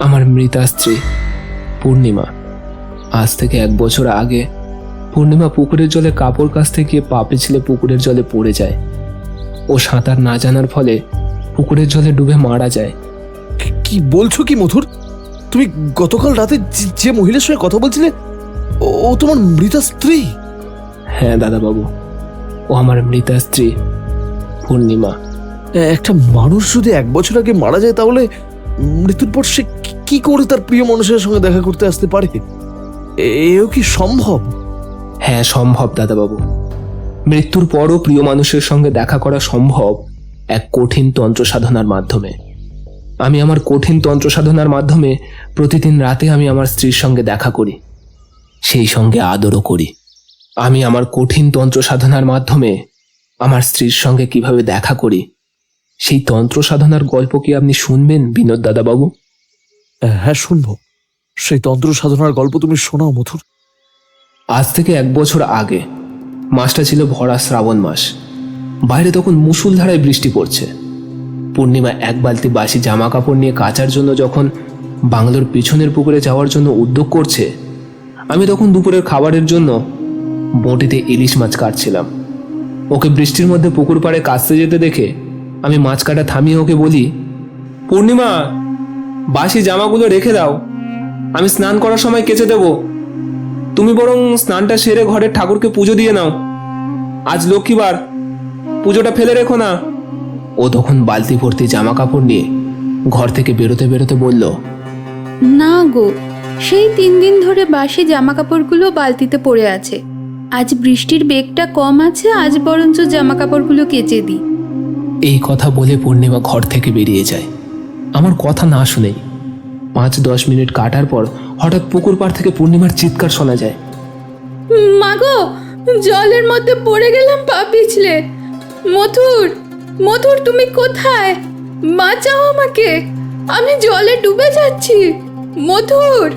আমার মৃতা স্ত্রী পূর্ণিমা। আজ থেকে 1 বছর আগে পূর্ণিমা পুকুরের জলে কাপড় কাচতে গিয়ে পা পিছলে পুকুরের জলে পড়ে যায়। ও সাঁতার না জানার ফলে পুকুরের জলে ডুবে মারা যায়। কি বলছো কি মথুর? তুমি গতকাল রাতে যে মহিলার সঙ্গে কথা বলছিলে ও তোমার মৃতা স্ত্রী? হ্যাঁ দাদাবাবু, ও আমার মৃতা স্ত্রী পূর্ণিমা। একটা মানুষ যদি 1 বছর আগে মারা যায়, তাহলে মৃত্যুর পর সে কি করে তার প্রিয় মানুষের সঙ্গে দেখা করতে আসতে পারে? এও কি সম্ভব? হ্যাঁ সম্ভব দাদাবাবু। মৃত্যুর পরও প্রিয় মানুষের সঙ্গে দেখা করা সম্ভব এক কঠিন তন্ত্র সাধনার মাধ্যমে। আমি আমার কঠিন তন্ত্র সাধনার মাধ্যমে প্রতিদিন রাতে আমি আমার স্ত্রীর সঙ্গে দেখা করি, সেই সঙ্গে আদরও করি। আমি আমার কঠিন তন্ত্র সাধনার মাধ্যমে আমার স্ত্রীর সঙ্গে কিভাবে দেখা করি সেই তন্ত্র সাধনার গল্প কি আপনি শুনবেন বিনোদ দাদাবাবু? হ্যাঁ শুনবো। সেই তন্ত্র সাধনার গল্প তুমি শোনাও মথুর। আজ থেকে 1 বছর আগে মাসটা ছিল ভরা শ্রাবণ মাস। বাইরে তখন মুষলধারায় বৃষ্টি পড়ছে। পূর্ণিমা 1 বালতি বাসি জামা কাপড় নিয়ে কাচার জন্য যখন বাংলোর পিছনের পুকুরে যাওয়ার জন্য উদ্যোগ করছে, আমি তখন দুপুরের খাবারের জন্য বঁটিতে ইলিশ মাছ কাটছিলাম। ওকে বৃষ্টির মধ্যে পুকুর পাড়ে কাচতে যেতে দেখে আমি মাছ কাটা থামিয়ে ওকে বলি, পূর্ণিমা, বাসি জামাগুলো রেখে দাও, আমি স্নান করার সময় কেচে দেব। তুমি বরং স্নানটা সেরে ঘরের ঠাকুরকে পুজো দিয়ে নাও। আজ লক্ষ্মীবার, পুজোটা ফেলে রেখো না। ও তখন বালতি ভর্তি জামা কাপড় নিয়ে ঘর থেকে বেরোতে বেরোতে বলল, না গো, সেই 3 দিন ধরে বাসি জামা কাপড়গুলো বালতিতে পড়ে আছে। আজ বৃষ্টির বেগটা কম আছে, আজ বরঞ্চ জামা কাপড়গুলো কেচে দিই। এই কথা বলে পূর্ণিমা ঘর থেকে বেরিয়ে যায় আমার কথা না শুনেই। 5-10 মিনিট কাটার পর হঠাৎ পুকুর পাড় থেকে পূর্ণিমার চিৎকার শোনা যায়। মাগো, জলের মধ্যে পড়ে গেলাম পা পিছলে। মথুর, মথুর তুমি কোথায়? বাঁচাও আমাকে, আমি জলে ডুবে যাচ্ছি। মথুর!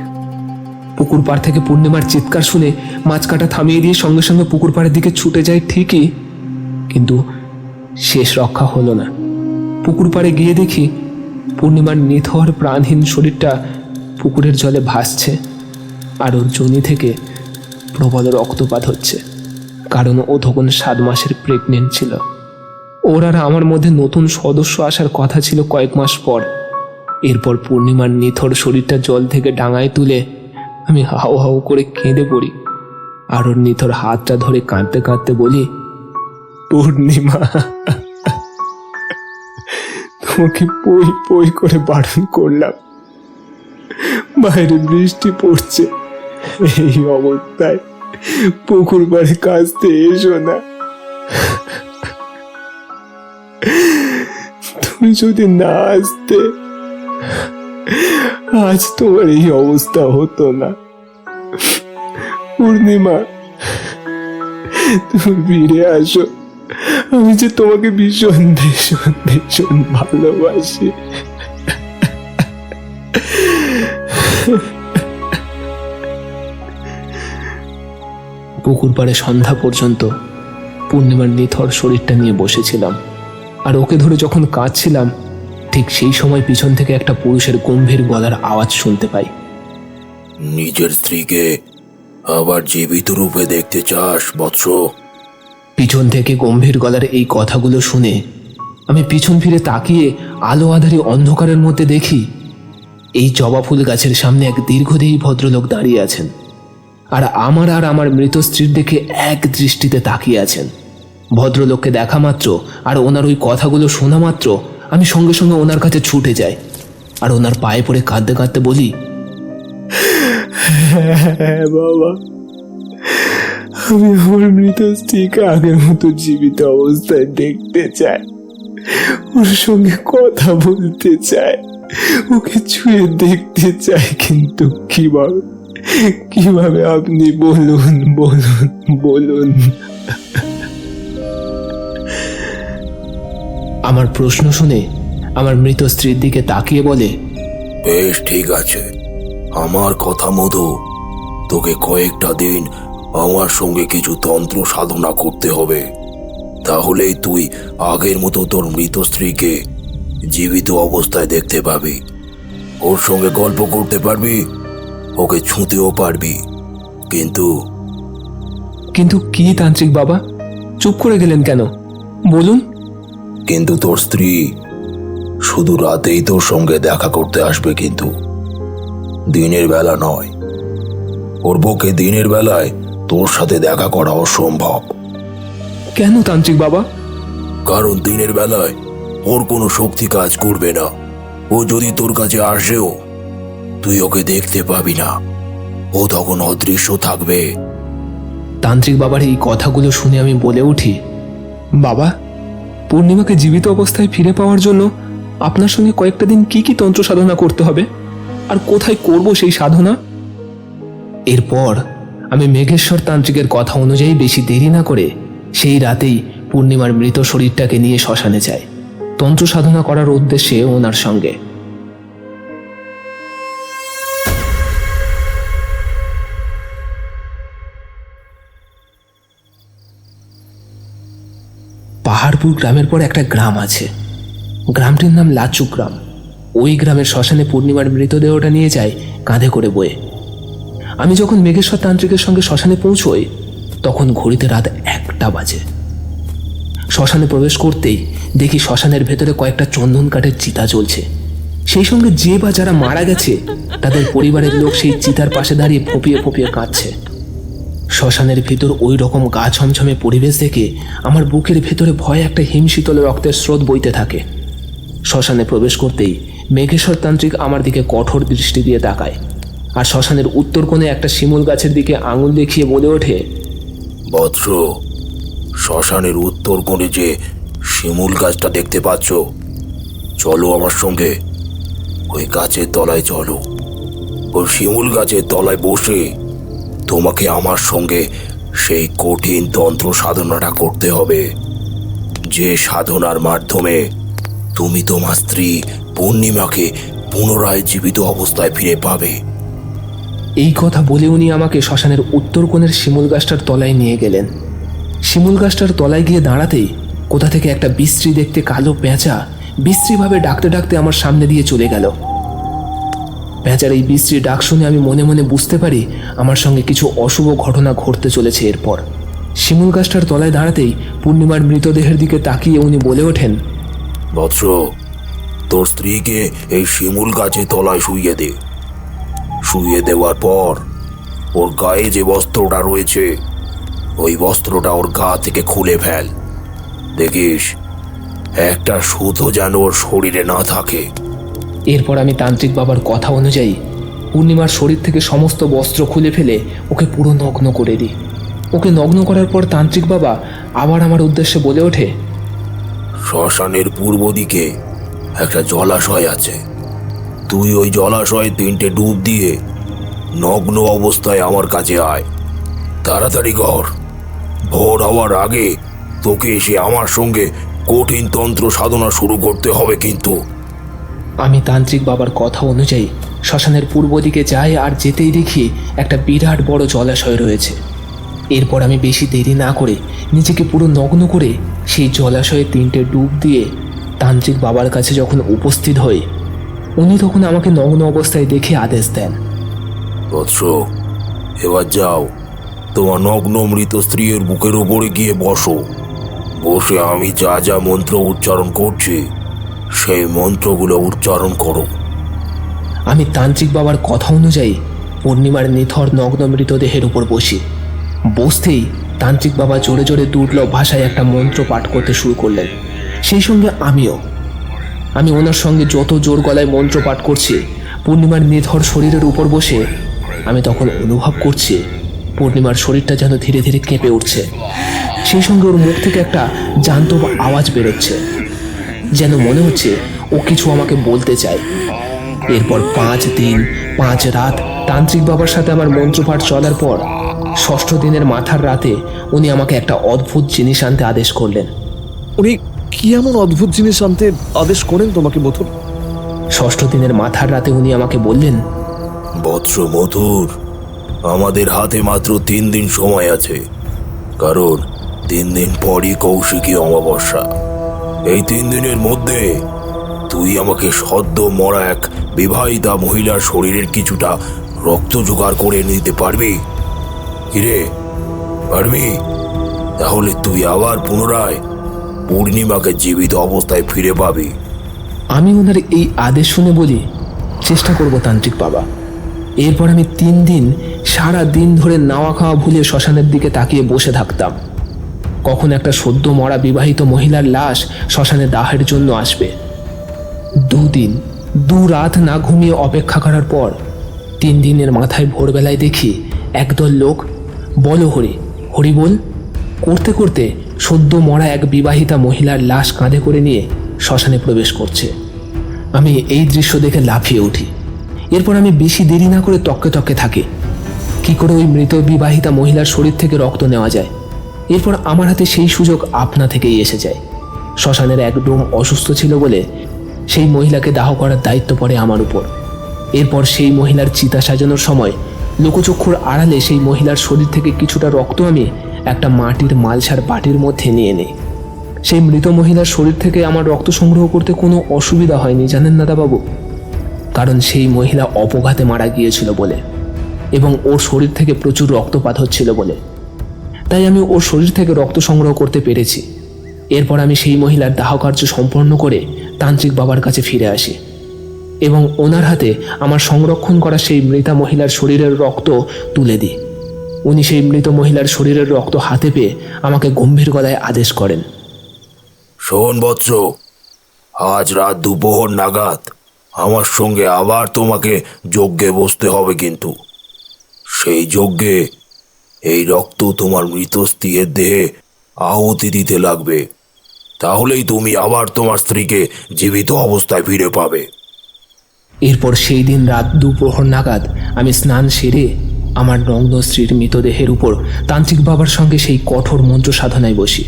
পুকুর পাড় থেকে পূর্ণিমার চিৎকার শুনে মাছ কাটা থামিয়ে দিয়ে সঙ্গে সঙ্গে পুকুর পাড়ের দিকে ছুটে যায় ঠিকই, কিন্তু শেষ রক্ষা হলো না। পুকুর পাড়ে গিয়ে দেখি পূর্ণিমার নিথর প্রাণহীন শরীরটা পুকুরের জলে ভাসছে, আর ওর যোনি থেকে প্রবল রক্তপাত হচ্ছে, কারণ ও তখন 7 মাসের প্রেগনেন্ট ছিল। ওর আর আমার মধ্যে নতুন সদস্য আসার কথা ছিল কয়েক মাস পর। এরপর পূর্ণিমার নিথর শরীরটা জল থেকে ডাঙায় তুলে আমি হাউ হাউ করে কেঁদে পড়ি, আর ওর নিথর হাতটা ধরে কাঁদতে কাঁদতে বলি, পূর্ণিমা, তোমাকে পই পই করে বারণ করলাম, বাইরে বৃষ্টি পড়ছে, এই অবস্থায় পুকুর পাড়ে কাঁচতে এসো না। তুমি যদি না আসতে আজ তোমার এই অবস্থা হতো না। পূর্ণিমা, তুমি ফিরে আসো, আমি যে তোমাকে ভীষণ ভীষণ ভীষণ ভালোবাসি। পুকুর পাড়ে সন্ধ্যা পর্যন্ত পূর্ণিমার নিথর শরীরটা নিয়ে বসেছিলাম, আর ওকে ধরে যখন কাঁদছিলাম ঠিক সেই সময় পিছন থেকে একটা পুরুষের গম্ভীর গলার আওয়াজ শুনতে পাই। নিজের স্ত্রীকে আবার জীবিত রূপে দেখতে চাস বৎস? পিছন থেকে গম্ভীর গলার এই কথাগুলো শুনে আমি পিছন ফিরে তাকিয়ে আলো আধারি অন্ধকারের মধ্যে দেখি এই জবা ফুল গাছের সামনে এক দীর্ঘদেহী ভদ্রলোক দাঁড়িয়ে আছেন, আর আমার মৃত স্ত্রীর দিকে এক দৃষ্টিতে তাকিয়ে আছেন। ভদ্রলোককে দেখা মাত্র আর ওনার ওই কথাগুলো শোনা মাত্র আমি সঙ্গে সঙ্গে ওনার কাছে ছুটে যাই, আর ওনার পায়ে পড়ে কাঁদতে কাঁদতে বলি, হ্যাঁ বাবা, আমি আমার মৃত স্ত্রীকে আগের মতো জীবিত অবস্থায় দেখতে চাই, ওর সঙ্গে কথা বলতে চাই, ওকে ছুঁয়ে দেখতে চাই, কিন্তু কিভাবে কিভাবে আপনি বলুন বলুন বলুন। আমার প্রশ্ন শুনে আমার মৃত স্ত্রীর দিকে তাকিয়ে বলে, বেশ ঠিক আছে, আমার কথা মতো তোকে কয়েকটা দিন আমার সঙ্গে কিছু তন্ত্র সাধনা করতে হবে, তাহলেই তুই আগের মতো তোর মৃত স্ত্রীকে জীবিত অবস্থায় দেখতে পাবি, ওর সঙ্গে গল্প করতে পারবি, ওকে ছুঁতেও পারবি। কিন্তু কিন্তু কি তান্ত্রিক বাবা, চুপ করে গেলেন কেন, বলুন। কিন্তু তোর স্ত্রী শুধু রাতেই তোর সঙ্গে দেখা করতে আসবে, কিন্তু দিনের বেলা নয়। ওর পক্ষে দিনের বেলায় তোর সাথে দেখা করা অসম্ভব। কেন তান্ত্রিক বাবা? কারণ দিনের বেলায় ওর কোনো শক্তি কাজ করবে না, ও যদি তোর কাছে আসেও তুই ওকে দেখতে পাবি না, ও তখন অদৃশ্য থাকবে। তান্ত্রিক বাবার এই কথাগুলো শুনে আমি বলে উঠি, বাবা, পূর্ণিমাকে জীবিত অবস্থায় ফিরে পাওয়ার জন্য আপনার সঙ্গে কয়েকটা দিন কি কি তন্ত্র সাধনা করতে হবে, আর কোথায় করব সেই সাধনা? এরপর আমি মেঘেশ্বর তান্ত্রিকের কথা অনুযায়ী বেশি দেরি না করে সেই রাতেই পূর্ণিমার মৃত শরীরটাকে নিয়ে শ্মশানে যাই, তন্ত্র সাধনা করার উদ্দেশ্যে ওনার সঙ্গে। পাহাড়পুর গ্রামের পর একটা গ্রাম আছে, গ্রামটির নাম লাচুক গ্রাম। ওই গ্রামের শ্মশানে পূর্ণিমার মৃতদেহটা নিয়ে যায় কাঁধে করে বয়ে। আমি যখন মেঘেশ্বর তান্ত্রিকের সঙ্গে শ্মশানে পৌঁছই তখন ঘড়িতে রাত 1টা বাজে। শ্মশানে প্রবেশ করতেই দেখি শ্মশানের ভেতরে কয়েকটা চন্দন কাঠের চিতা জ্বলছে, সেই সঙ্গে যে বা যারা মারা গেছে তাদের পরিবারের লোক সেই চিতার পাশে দাঁড়িয়ে ফোঁপিয়ে ফোঁপিয়ে কাঁদছে। শ্মশানের ভিতর ওই রকম গা ছমছমে পরিবেশ দেখে আমার বুকের ভেতরে ভয়ে একটা হিমশীতল রক্তের স্রোত বইতে থাকে। শ্মশানে প্রবেশ করতেই মেঘেশ্বর তান্ত্রিক আমার দিকে কঠোর দৃষ্টি দিয়ে তাকায় আর শ্মশানের উত্তর কোণে একটা শিমুল গাছের দিকে আঙুল দেখিয়ে বলে ওঠে, বৎস, শ্মশানের উত্তর কোণে যে শিমুল গাছটা দেখতে পাচ্ছ, চলো আমার সঙ্গে ওই গাছের তলায় চলো। ওই শিমুল গাছের তলায় বসে তোমাকে আমার সঙ্গে সেই কঠিন তন্ত্র সাধনাটা করতে হবে, যে সাধনার মাধ্যমে তুমি তোমার স্ত্রী পূর্ণিমাকে পুনরায় জীবিত অবস্থায় ফিরে পাবে। এই কথা বলে উনি আমাকে শ্মশানের উত্তর কোণের শিমুল গাছটার তলায় নিয়ে গেলেন। শিমুল গাছটার তলায় গিয়ে দাঁড়াতেই কোথা থেকে একটা বিশ্রী দেখতে কালো পেঁচা বিশ্রীভাবে ডাকতে ডাকতে আমার সামনে দিয়ে চলে গেল। পেঁচার এই বিশ্রী ডাক শুনে আমি মনে মনে বুঝতে পারি আমার সঙ্গে কিছু অশুভ ঘটনা ঘটতে চলেছে। এরপর শিমুল গাছটার তলায় দাঁড়াতেই পূর্ণিমার মৃতদেহের দিকে তাকিয়ে উনি বলে ওঠেন, বৎস, তোর স্ত্রীকে এই শিমুল গাছের তলায় শুইয়ে দে। শুইয়ে দেওয়ার পর ওর গায়ে যে বস্ত্রটা রয়েছে, ওই বস্ত্রটা ওর গা থেকে খুলে ফেল। দেখিস একটা সুতো যেন ওর শরীরে না থাকে। এরপর আমি তান্ত্রিক বাবার কথা অনুযায়ী পূর্ণিমার শরীর থেকে সমস্ত বস্ত্র খুলে ফেলে ওকে পুরো নগ্ন করে দিই। ওকে নগ্ন করার পর তান্ত্রিক বাবা আবার আমার উদ্দেশ্যে বলে ওঠে, শ্মশানের পূর্ব দিকে একটা জলাশয় আছে। তুই ওই জলাশয়ে 3টে ডুব দিয়ে নগ্ন অবস্থায় আমার কাছে আয়। তাড়াতাড়ি কর, ভোর হওয়ার আগে তোকে এসে আমার সঙ্গে কঠিন তন্ত্র সাধনা শুরু করতে হবে কিন্তু। আমি তান্ত্রিক বাবার কথা অনুযায়ী শ্মশানের পূর্ব দিকে যাই আর যেতেই দেখি একটা বিরাট বড় জলাশয় রয়েছে। এরপর আমি বেশি দেরি না করে নিজেকে পুরো নগ্ন করে সেই জলাশয়ে 3টে ডুব দিয়ে তান্ত্রিক বাবার কাছে যখন উপস্থিত হই, উনি তখন আমাকে নগ্ন অবস্থায় দেখে আদেশ দেন, বৎস, এবার যাও, তোমার নগ্ন মৃত স্ত্রীর বুকের উপরে গিয়ে বসো। বসে আমি যা যা মন্ত্র উচ্চারণ করছি সেই মন্ত্রগুলো উচ্চারণ করো। আমি তান্ত্রিক বাবার কথা অনুযায়ী পূর্ণিমার নিথর নগ্ন মৃতদেহের উপর বসি। বসতেই তান্ত্রিক বাবা জোরে জোরে দুর্লভ ভাষায় একটা মন্ত্র পাঠ করতে শুরু করলেন। সেই সঙ্গে আমি ওনার সঙ্গে যত জোর গলায় মন্ত্র পাঠ করছি, পূর্ণিমার নিথর শরীরের উপর বসে আমি তখন অনুভব করছি পূর্ণিমার শরীরটা যেন ধীরে ধীরে কেঁপে উঠছে। সেই সঙ্গে ওর মুখ থেকে একটা জান্তব আওয়াজ বেরোচ্ছে, যেন মনে হচ্ছে ও কিছু আমাকে বলতে চায়। এরপর 5 দিন 5 রাত তান্ত্রিক বাবার সাথে আমার মন্ত্রপাঠ চলার পর 6ষ্ঠ দিনের মাথার রাতে উনি আমাকে একটা অদ্ভুত জিনিস আনতে আদেশ করলেন। উনি কি এমন অদ্ভুত জিনিস আনতে আদেশ করেন তোমাকে মথুর? 6ষ্ঠ দিনের মাথার রাতে উনি আমাকে বললেন, বৎস মধুর, আমাদের হাতে মাত্র 3 দিন সময় আছে, কারণ 3 দিন পরই কৌশিকী অমাবস্যা। এই 3 দিনের মধ্যে তুই আমাকে সদ্য মরা এক বিবাহিতা মহিলার শরীরের কিছুটা রক্ত জোগাড় করে নিতে পারবি? কিরে, পারবি? তাহলে তুই আবার পুনরায় পূর্ণিমাকে জীবিত অবস্থায় ফিরে পাবি। আমি ওনার এই আদেশ শুনে বলি, চেষ্টা করব তান্ত্রিক বাবা। এরপর আমি 3 দিন সারা দিন ধরে নাওয়া খাওয়া ভুলে শ্মশানের দিকে তাকিয়ে বসে থাকতাম। কখন একটা সদ্য মরা বিবাহিত মহিলার লাশ শ্মশানে দাহের জন্য আসবে। 2 দিন 2 রাত না ঘুমিয়ে অপেক্ষা করার পর 3 দিনের মাথায় ভোরবেলায় দেখি একদল লোক বলো হরি হরি বল করতে করতে সদ্য মরা এক বিবাহিতা মহিলার লাশ কাঁধে করে নিয়ে শ্মশানে প্রবেশ করছে। আমি এই দৃশ্য দেখে লাফিয়ে উঠি। এরপর আমি বেশি দেরি না করে তককে তককে থাকি কি করে ওই মৃত বিবাহিতা মহিলার শরীর থেকে রক্ত নেওয়া যায়। এরপর আমার হাতে সেই সুযোগ আপনা থেকেই এসে যায়। শ্মশানের একদম অসুস্থ ছিল বলে সেই মহিলাকে দাহ করার দায়িত্ব পড়ে আমার উপর। এরপর সেই মহিলার চিতা সাজানোর সময় লোকচক্ষুর আড়ালে সেই মহিলার শরীর থেকে কিছুটা রক্ত আমি একটা মাটির মালসার বাটির মধ্যে নিয়ে নেই। সেই মৃত মহিলার শরীর থেকে আমার রক্ত সংগ্রহ করতে কোনো অসুবিধা হয়নি জানেন দাদাবাবু, কারণ সেই মহিলা অপঘাতে মারা গিয়েছিল বলে এবং ওর শরীর থেকে প্রচুর রক্তপাত হচ্ছিল বলে। তাই আমি ওর শরীর থেকে রক্ত সংগ্রহ করতে পেরেছি। এরপর আমি সেই মহিলার দাহ কার্য সম্পন্ন করে তান্ত্রিক বাবার কাছে ফিরে আসি এবং ওনার হাতে আমার সংরক্ষণ করা সেই মৃতা মহিলার শরীরের রক্ত তুলে দিই। উনি সেই মৃত মহিলার শরীরের রক্ত হাতে পেয়ে আমাকে গম্ভীর গলায় আদেশ করেন, শোন বৎস, আজ রাত দুপুর নাগাদ আমার সঙ্গে আবার তোমাকে যজ্ঞে বসতে হবে, কিন্তু সেই যজ্ঞে এই রক্ত তোমার মৃত স্ত্রীর দেহে আহুতি দিতে লাগবে। তাহলেই তুমি আবার তোমার স্ত্রীকে জীবিত অবস্থায় ফিরে পাবে। এরপর সেই দিন রাত 2 প্রহর নাগাদ আমি স্নান সেরে আমার নগ্ন স্ত্রীর মৃতদেহের উপর তান্ত্রিক বাবার সঙ্গে সেই কঠোর মন্ত্র সাধনায় বসি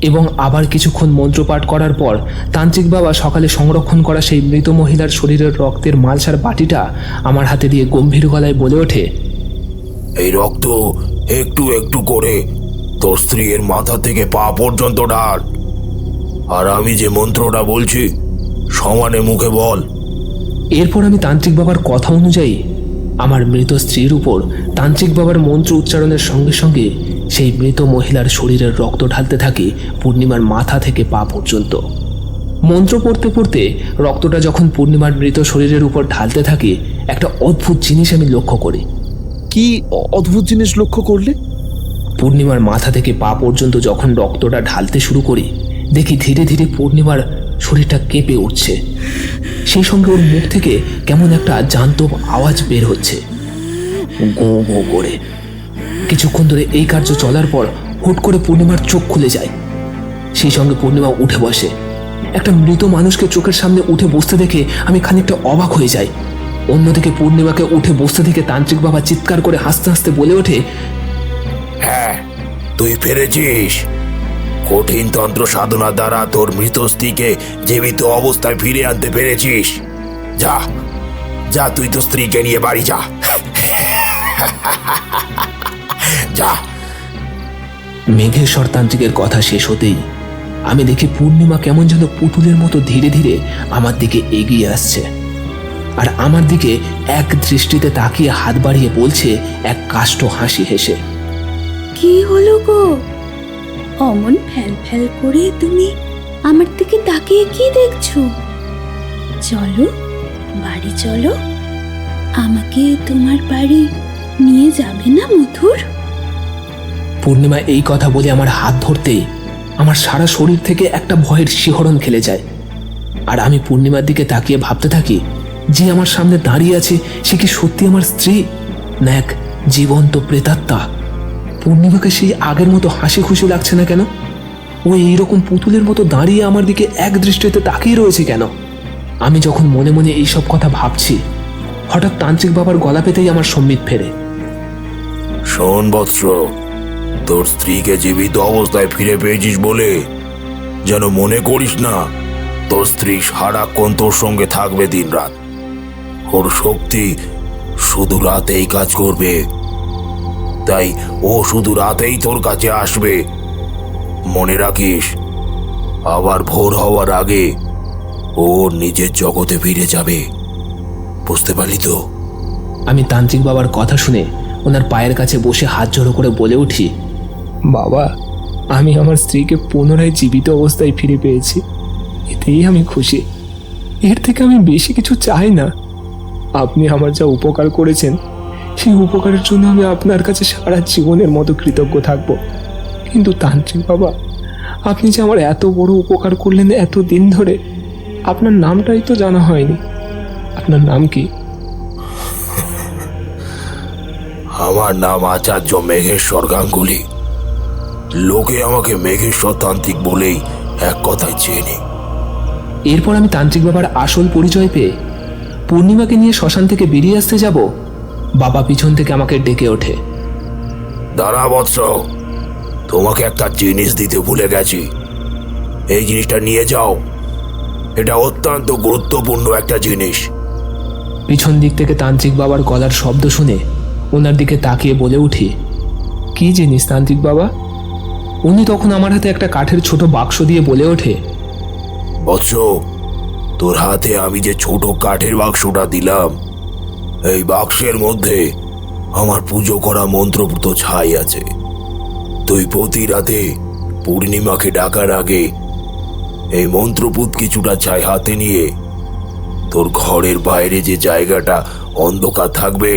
এবং আবার কিছুক্ষণ মন্ত্রপাঠ করার পর তান্ত্রিক বাবা সকালে সংরক্ষণ করা সেই মৃত মহিলার শরীরের রক্তের মালসার বাটিটা আমার হাতে দিয়ে গম্ভীর গলায় বলে ওঠে, এই রক্ত একটু একটু করে তোর স্ত্রীর মাথা থেকে পা পর্যন্ত ঢাল, আর আমি যে মন্ত্রটা বলছি সমানে মুখে বল। এরপর আমি তান্ত্রিক বাবার কথা অনুযায়ী আমার মৃত স্ত্রীর উপর তান্ত্রিক বাবার মন্ত্র উচ্চারণের সঙ্গে সঙ্গে সেই মৃত মহিলার শরীরের রক্ত ঢালতে থাকি পূর্ণিমার মাথা থেকে পা পর্যন্ত। মন্ত্র পড়তে পড়তে রক্তটা যখন পূর্ণিমার মৃত শরীরের উপর ঢালতে থাকি, একটা অদ্ভুত জিনিস আমি লক্ষ্য করি। কি অদ্ভুত জিনিস লক্ষ্য করলে? পূর্ণিমার মাথা থেকে পা পর্যন্ত যখন রক্তটা ঢালতে শুরু করি, দেখি ধীরে ধীরে পূর্ণিমার শরীরটা কেঁপে উঠছে। সেই সঙ্গে ওর মুখ থেকে কেমন একটা জান্তব আওয়াজ বের হচ্ছে, গো গো করে। কিছুক্ষণ ধরে এই কার্য চলার পর হুট করে পূর্ণিমার চোখ খুলে যায়। সেই সঙ্গে পূর্ণিমা উঠে বসে। একটা মৃত মানুষকে চোখের সামনে উঠে বসতে দেখে আমি খানিকটা অবাক হয়ে যাই। অন্যদিকে পূর্ণিমাকে উঠে বসতে দেখে তান্ত্রিক বাবা চিৎকার করে হাসতে হাসতে বলে ওঠে, হ্যাঁ, তুই ফিরেছিস। কঠিন তন্ত্র সাধনা দ্বারা তোর মৃত স্ত্রীকে জীবিত অবস্থায় ফিরে আনতে পেরেছিস। যা যা, তুই তো স্ত্রীকে নিয়ে বাড়ি যা। যা। মেঘেশ্বর তান্ত্রিকের কথা শেষ হতেই আমি দেখি পূর্ণিমা কেমন যেন পুতুলের মতো ধীরে ধীরে আমার দিকে এগিয়ে আসছে, আর আমার দিকে এক দৃষ্টিতে তাকিয়ে হাত বাড়িয়ে বলছে এক কাষ্ঠ হাসি হেসে, কি হলো গো? অমন ফ্যাল ফ্যাল করে তুমি আমার দিকে তাকিয়ে কি দেখছো? চলো, বাড়ি চলো। আমাকে তোমার বাড়ি নিয়ে যাবে না মধুর? পূর্ণিমা এই কথা বলে আমার হাত ধরতেই আমার সারা শরীর থেকে একটা ভয়ের শিহরণ খেলে যায়। আর আমি পূর্ণিমার দিকে তাকিয়ে ভাবতে থাকি, যে আমার সামনে দাঁড়িয়ে আছে সে কি সত্যি আমার স্ত্রী, না এক জীবন্ত প্রেতাত্মা? পূর্ণিমাকে সেই আগের মতো হাসি খুশি লাগছে না কেন? ও এইরকম পুতুলের মতো দাঁড়িয়ে আমার দিকে এক দৃষ্টিতে তাকিয়ে রয়েছে কেন? আমি যখন মনে মনে এইসব কথা ভাবছি, হঠাৎ তান্ত্রিক বাবার গলা পেতেই আমার সম্বিত ফেরে। শোন বৎস, তোর স্ত্রীকে জীবিত অবস্থায় ফিরে পেয়েছিস বলে যেন মনে করিস না তোর স্ত্রী সারাক্ষণ তোর সঙ্গে থাকবে দিন রাত। ওর শক্তি শুধু রাতেই কাজ করবে, তাই ও শুধু রাতেই তোর কাছে আসবে। মনে রাখিস, আবার ভোর হওয়ার আগে ও নিজের জগতে ফিরে যাবে। বুঝতে পারলি তো? আমি তান্ত্রিক বাবার কথা শুনে ওনার পায়ের কাছে বসে হাত জড়ো করে বলে উঠি, বাবা, আমি আমার স্ত্রীকে পুনরায় জীবিত অবস্থায় ফিরে পেয়েছি, এতেই আমি খুশি। এর থেকে আমি বেশি কিছু চাই না। আপনি আমার যা উপকার করেছেন, সেই উপকারের জন্য আমি আপনার কাছে সারা জীবনের মতো কৃতজ্ঞ থাকব। কিন্তু তান্ত্রিক বাবা, আপনি যে আমার এত বড় উপকার করলেন এত দিন ধরে, আপনার নামটাই তো জানা হয়নি। আপনার নাম কি? আমার নাম আচার্য মেঘেশ্বর গাঙ্গুলি। লোকে আমাকে মেঘেশ্বর তান্ত্রিক বলেই এক কথায় চেনে। এরপর আমি তান্ত্রিক বাবার আসল পরিচয় পেয়ে পূর্ণিমাকে নিয়ে শ্মশান থেকে বেরিয়ে আসতে যাব, বাবা পিছন থেকে আমাকে ডেকে ওঠে, দাঁড়া বৎস, তোমাকে একটা জিনিস দিতে ভুলে গেছি। এই জিনিসটা নিয়ে যাও, এটা অত্যন্ত গুরুত্বপূর্ণ একটা জিনিস। পিছন দিক থেকে তান্ত্রিক বাবার গলার শব্দ শুনে ওনার দিকে তাকিয়ে বলে উঠি, কি জিনিস তান্ত্রিক বাবা? উনি তখন আমার হাতে একটা কাঠের ছোট বাক্স দিয়ে বলে ওঠে, বৎস, তোর হাতে আমি যে ছোট কাঠের বাক্সটা দিলাম, এই বাক্সের মধ্যে আমার পুজো করা মন্ত্রপুত ছাই আছে। তুই প্রতি রাতে পূর্ণিমাকে ডাকার আগে এই মন্ত্রপুত কিছুটা ছাই হাতে নিয়ে তোর ঘরের বাইরে যে জায়গাটা অন্ধকার থাকবে,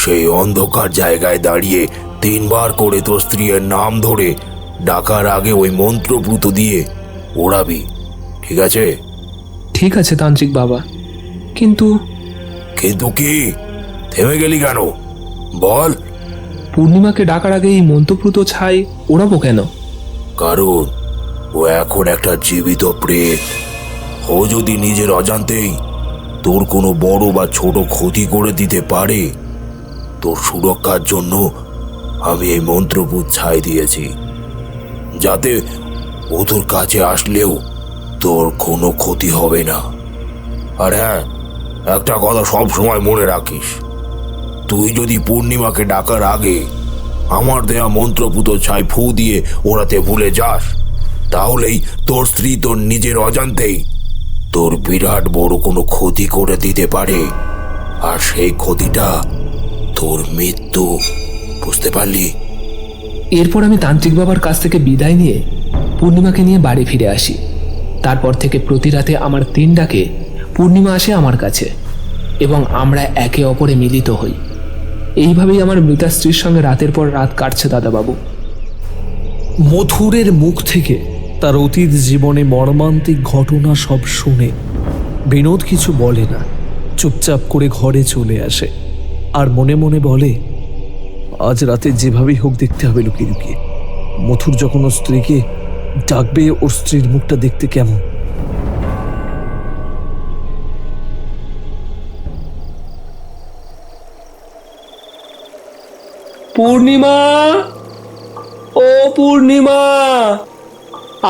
সেই অন্ধকার জায়গায় দাঁড়িয়ে 3 বার করে তোর স্ত্রীর নাম ধরে ডাকার আগে ওই মন্ত্রপুত দিয়ে ওড়াবি। ঠিক আছে? ঠিক আছে তান্ত্রিক বাবা। কিন্তু কিন্তু কি, থেমে গেলি কেন? বল। পূর্ণিমাকে ডাকার আগে এই মন্ত্রপ্রুত ছাই ওড়াবো কেন? কারণ ও এখন একটা জীবিত প্রেত। ও যদি নিজের অজান্তেই তোর কোনো বড় বা ছোট ক্ষতি করে দিতে পারে, তোর সুরক্ষার জন্য আমি এই মন্ত্রপুত ছাই দিয়েছি, যাতে ও তোর কাছে আসলেও তোর কোনো ক্ষতি হবে না। আর হ্যাঁ, একটা কথা সব সময় মনে রাখিস, তুই যদি পূর্ণিমাকে ডাকার আগে আমার দেয়া মন্ত্রপুত ছাই ফু দিয়ে ওড়াতে ভুলে যাস, তাহলেই তোর স্ত্রী তোর নিজের অজান্তেই তোর বিরাট বড় কোনো ক্ষতি করে দিতে পারে, আর সেই ক্ষতিটা তোর মৃত্যু। বুঝতে পারলি? এরপর আমি তান্ত্রিক বাবার কাছ থেকে বিদায় নিয়ে পূর্ণিমাকে নিয়ে বাড়ি ফিরে আসি। তারপর থেকে প্রতি রাতে আমার 3 ডাকে পূর্ণিমা আসে আমার কাছে এবং আমরা একে অপরে মিলিত হই। এইভাবেই আমার মৃতা স্ত্রীর সঙ্গে রাতের পর রাত কাটছে দাদাবাবু। মথুরের মুখ থেকে তার অতীত জীবনে মর্মান্তিক ঘটনা সব শুনে বিনোদ কিছু বলে না, চুপচাপ করে ঘরে চলে আসে আর মনে মনে বলে, আজ রাতে যেভাবেই হোক দেখতে হবে লুকিয়ে লুকিয়ে। মথুর যখন ওর স্ত্রীকে ডাকবে, ওর স্ত্রীর মুখটা দেখতে কেমন। পূর্ণিমা, ও পূর্ণিমা,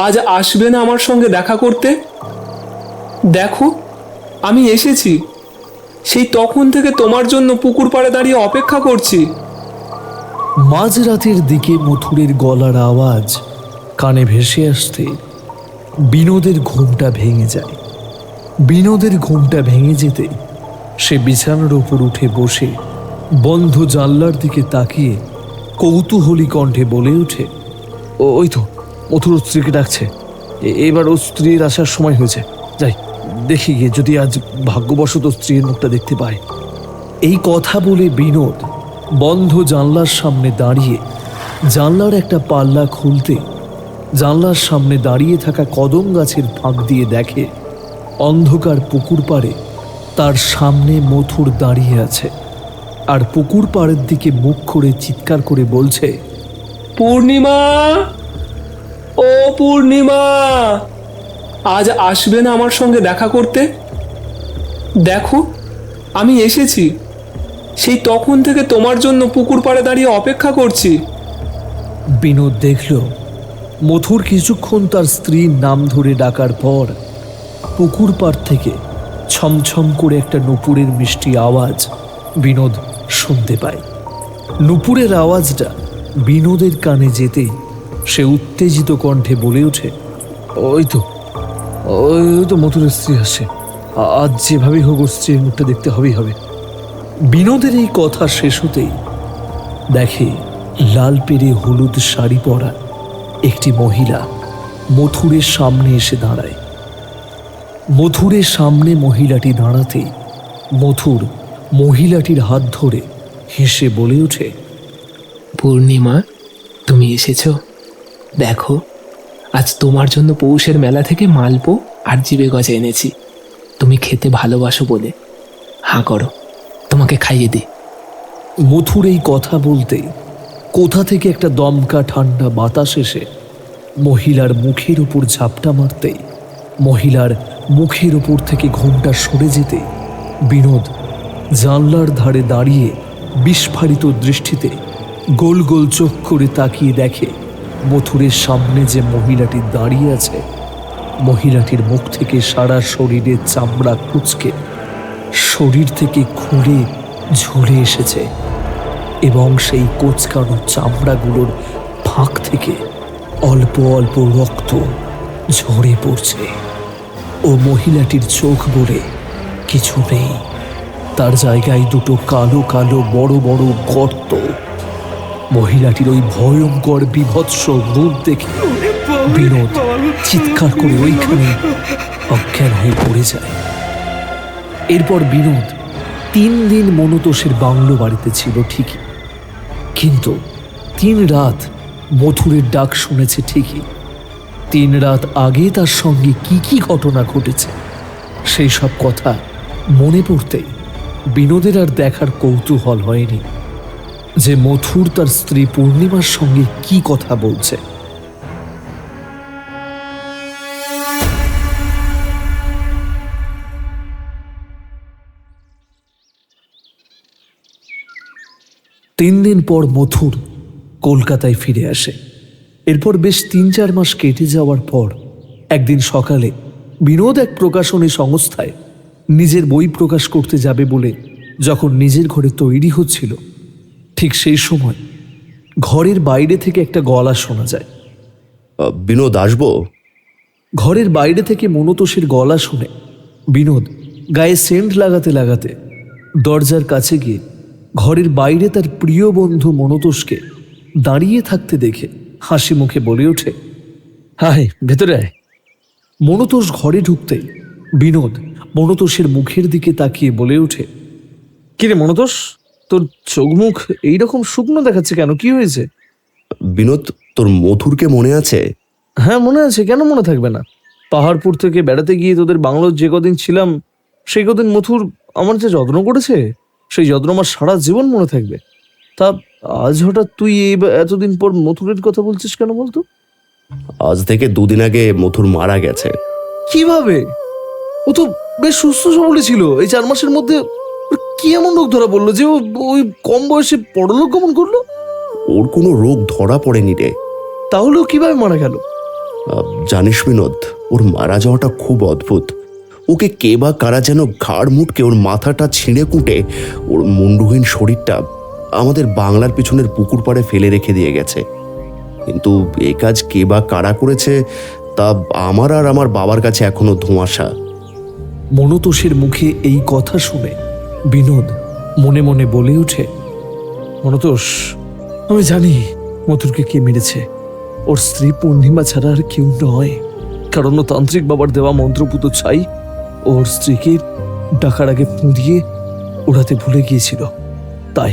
আজ আসবে না আমার সঙ্গে দেখা করতে? দেখো, আমি এসেছি। সেই তখন থেকে তোমার জন্য পুকুর পাড়ে দাঁড়িয়ে অপেক্ষা করছি। মাঝরাতের দিকে মথুরের গলার আওয়াজ কানে ভেসে আসতে বিনোদের ঘুমটা ভেঙে যায়। বিনোদের ঘুমটা ভেঙে যেতে সে বিছানার উপর উঠে বসে বন্ধ জানলার দিকে তাকিয়ে কৌতূহলী কণ্ঠে বলে ওঠে, ওই তো মথুর ওর স্ত্রীকে ডাকছে। এবার ওর স্ত্রীর আসার সময় হয়েছে, যাই দেখি গিয়ে যদি আজ ভাগ্যবশত স্ত্রীর মুখটা দেখতে পায়। এই কথা বলে বিনোদ বন্ধ জানলার সামনে দাঁড়িয়ে জানলার একটা পাল্লা খুলতে জানলার সামনে দাঁড়িয়ে থাকা কদম গাছের ফাঁক দিয়ে দেখে অন্ধকার পুকুর পাড়ে তার সামনে মথুর দাঁড়িয়ে আছে আর পুকুর পাড়ের দিকে মুখ করে চিৎকার করে বলছে, পূর্ণিমা, ও পূর্ণিমা, আজ আসবে না আমার সঙ্গে দেখা করতে? দেখো, আমি এসেছি। সেই তখন থেকে তোমার জন্য পুকুর পাড়ে দাঁড়িয়ে অপেক্ষা করছি। বিনোদ দেখল মথুর কিছুক্ষণ তার স্ত্রীর নাম ধরে ডাকার পর পুকুর পাড় থেকে ছমছম করে একটা নুপুরের মিষ্টি আওয়াজ বিনোদ শুনতে পায়। নুপুরের আওয়াজটা বিনোদের কানে যেতেই সে উত্তেজিত কণ্ঠে বলে ওঠে, ওই তো মথুরের স্ত্রী আসছে। আজ যেভাবেই হোক ওর স্ত্রীর মুখটা দেখতে হবেই হবে। বিনোদের এই কথা শেষ হতেই দেখে লাল পেরে হলুদ শাড়ি পরা একটি মহিলা মথুরের সামনে এসে দাঁড়ায়। মথুরের সামনে মহিলাটি দাঁড়াতে মথুর মহিলাটির হাত ধরে হেসে বলে ওঠে, পূর্ণিমা, তুমি এসেছো? দেখো, আজ তোমার জন্য পৌষের মেলা থেকে মালপো আর জিবে গজা এনেছি। তুমি খেতে ভালোবাসো বলে। হাঁ করো, তোমাকে খাইয়ে দিই। মথুর এই কথা বলতেই কোথা থেকে একটা দমকা ঠান্ডা বাতাস এসে মহিলার মুখের উপর ঝাপটা মারতেই মহিলার মুখের উপর থেকে ঘোমটা সরে যেতে বিনোদ জানলার ধারে দাঁড়িয়ে বিস্ফারিত দৃষ্টিতে গোল গোল চোখ করে তাকিয়ে দেখে মথুরের সামনে যে মহিলাটি দাঁড়িয়ে আছে, মহিলাটির মুখ থেকে সারা শরীরের চামড়া কুঁচকে শরীর থেকে খুলে ঝুলে এসেছে এবং সেই কোঁচকানো চামড়াগুলোর ফাঁক থেকে অল্প অল্প রক্ত ঝরে পড়ছে। ও মহিলাটির চোখ বলে কিছু নেই, তার জায়গায় দুটো কালো কালো বড় বড় গর্ত। মহিলাটির ওই ভয়ঙ্কর বিভৎস রূপ দেখে বিনোদ চিৎকার করে ওইখানে অজ্ঞান হয়ে পড়ে যায়। এরপর বিনোদ 3 দিন মনতোষের বাংলো বাড়িতে ছিল ঠিকই, কিন্তু 3 রাত মথুরের ডাক শুনেছে ঠিকই। 3 রাত আগে তার সঙ্গে কি কি ঘটনা ঘটেছে সেই সব কথা মনে পড়তে বিনোদের আর দেখার কৌতূহল হয়নি যে মথুর তার স্ত্রী পূর্ণিমার সঙ্গে কি কথা বলছে। তিন দিন পর মথুর কলকাতায় ফিরে আসে। এরপর বেশ ৩-৪ মাস কেটে যাওয়ার পর একদিন সকালে বিনোদ এক প্রকাশনী সংস্থায় নিজের বই প্রকাশ করতে যাবে বলে যখন নিজের ঘরে তৈরি হচ্ছিল, ঠিক সেই সময় ঘরের বাইরে থেকে একটা গলা শোনা যায়। বিনোদ, আসবো? ঘরের বাইরে থেকে মনতোষের গলা শুনে বিনোদ গায়ে সেন্ট লাগাতে লাগাতে দরজার কাছে গিয়ে ঘরের বাইরে তার প্রিয় বন্ধু মনতোষকে দাঁড়িয়ে থাকতে দেখে হাসি মুখে বলে ওঠে, হায়, ভেতরে আয়। মনতোষ ঘরে ঢুকতেই বিনোদ মনতোষের মুখের দিকে তাকিয়ে বলে ওঠে, কিরে মনতোষ, তোর চোখ মুখ এইরকম শুকনো দেখাচ্ছে কেন? কি হয়েছে? বিনোদ, তোর মথুরকে মনে আছে? হ্যাঁ, মনে আছে, কেন মনে থাকবে না? পাহাড়পুর থেকে বেড়াতে গিয়ে তোদের বাংলোর যে কদিন ছিলাম সেই কদিন মথুর আমার যে যত্ন করেছে, সেই যত্ন আমার সারা জীবন মনে থাকবে। তা আজ হঠাৎ তুই এতদিন পর মথুরের কথা বলছিস কেন বলতো? আজ থেকে 2 দিন আগে মথুর মারা গেছে। কিভাবে? ও তো বেশ সুস্থ সবলই ছিল। এই 4 মাসের মধ্যে ওর কি এমন রোগ ধরা পড়লো যে ওই কম বয়সে পরলোক গমন করলো? ওর কোনো রোগ ধরা পড়েনি রে। তাহলেও কিভাবে মারা গেল? জানিস বিনোদ, ওর মারা যাওয়াটা খুব অদ্ভুত। ওকে কে বা কারা যেন ঘাড় মুটকে ওর মাথাটা ছিঁড়ে কুটে ওর মুন্ডুহীন শরীরটা আমাদের বাংলার পিছনের পুকুর পাড়ে ফেলে রেখে দিয়ে গেছে। কিন্তু এ কাজ কে বা কারা করেছে তা আমার আর আমার বাবার কাছে এখনো ধোঁয়াশা। মনতোষের মুখে এই কথা শুনে বিনোদ মনে মনে বলে ওঠে, মনতোষ, আমি জানি মথুরকে কে মেরেছে। ওর স্ত্রী পূর্ণিমা ছাড়া আর কেউ নয়, কারণ ও তান্ত্রিক বাবার দেওয়া মন্ত্রপুত ছাই ওর স্ত্রীকে ডাকার আগে ফুঁ দিয়ে ওড়াতে ভুলে গিয়েছিল। তাই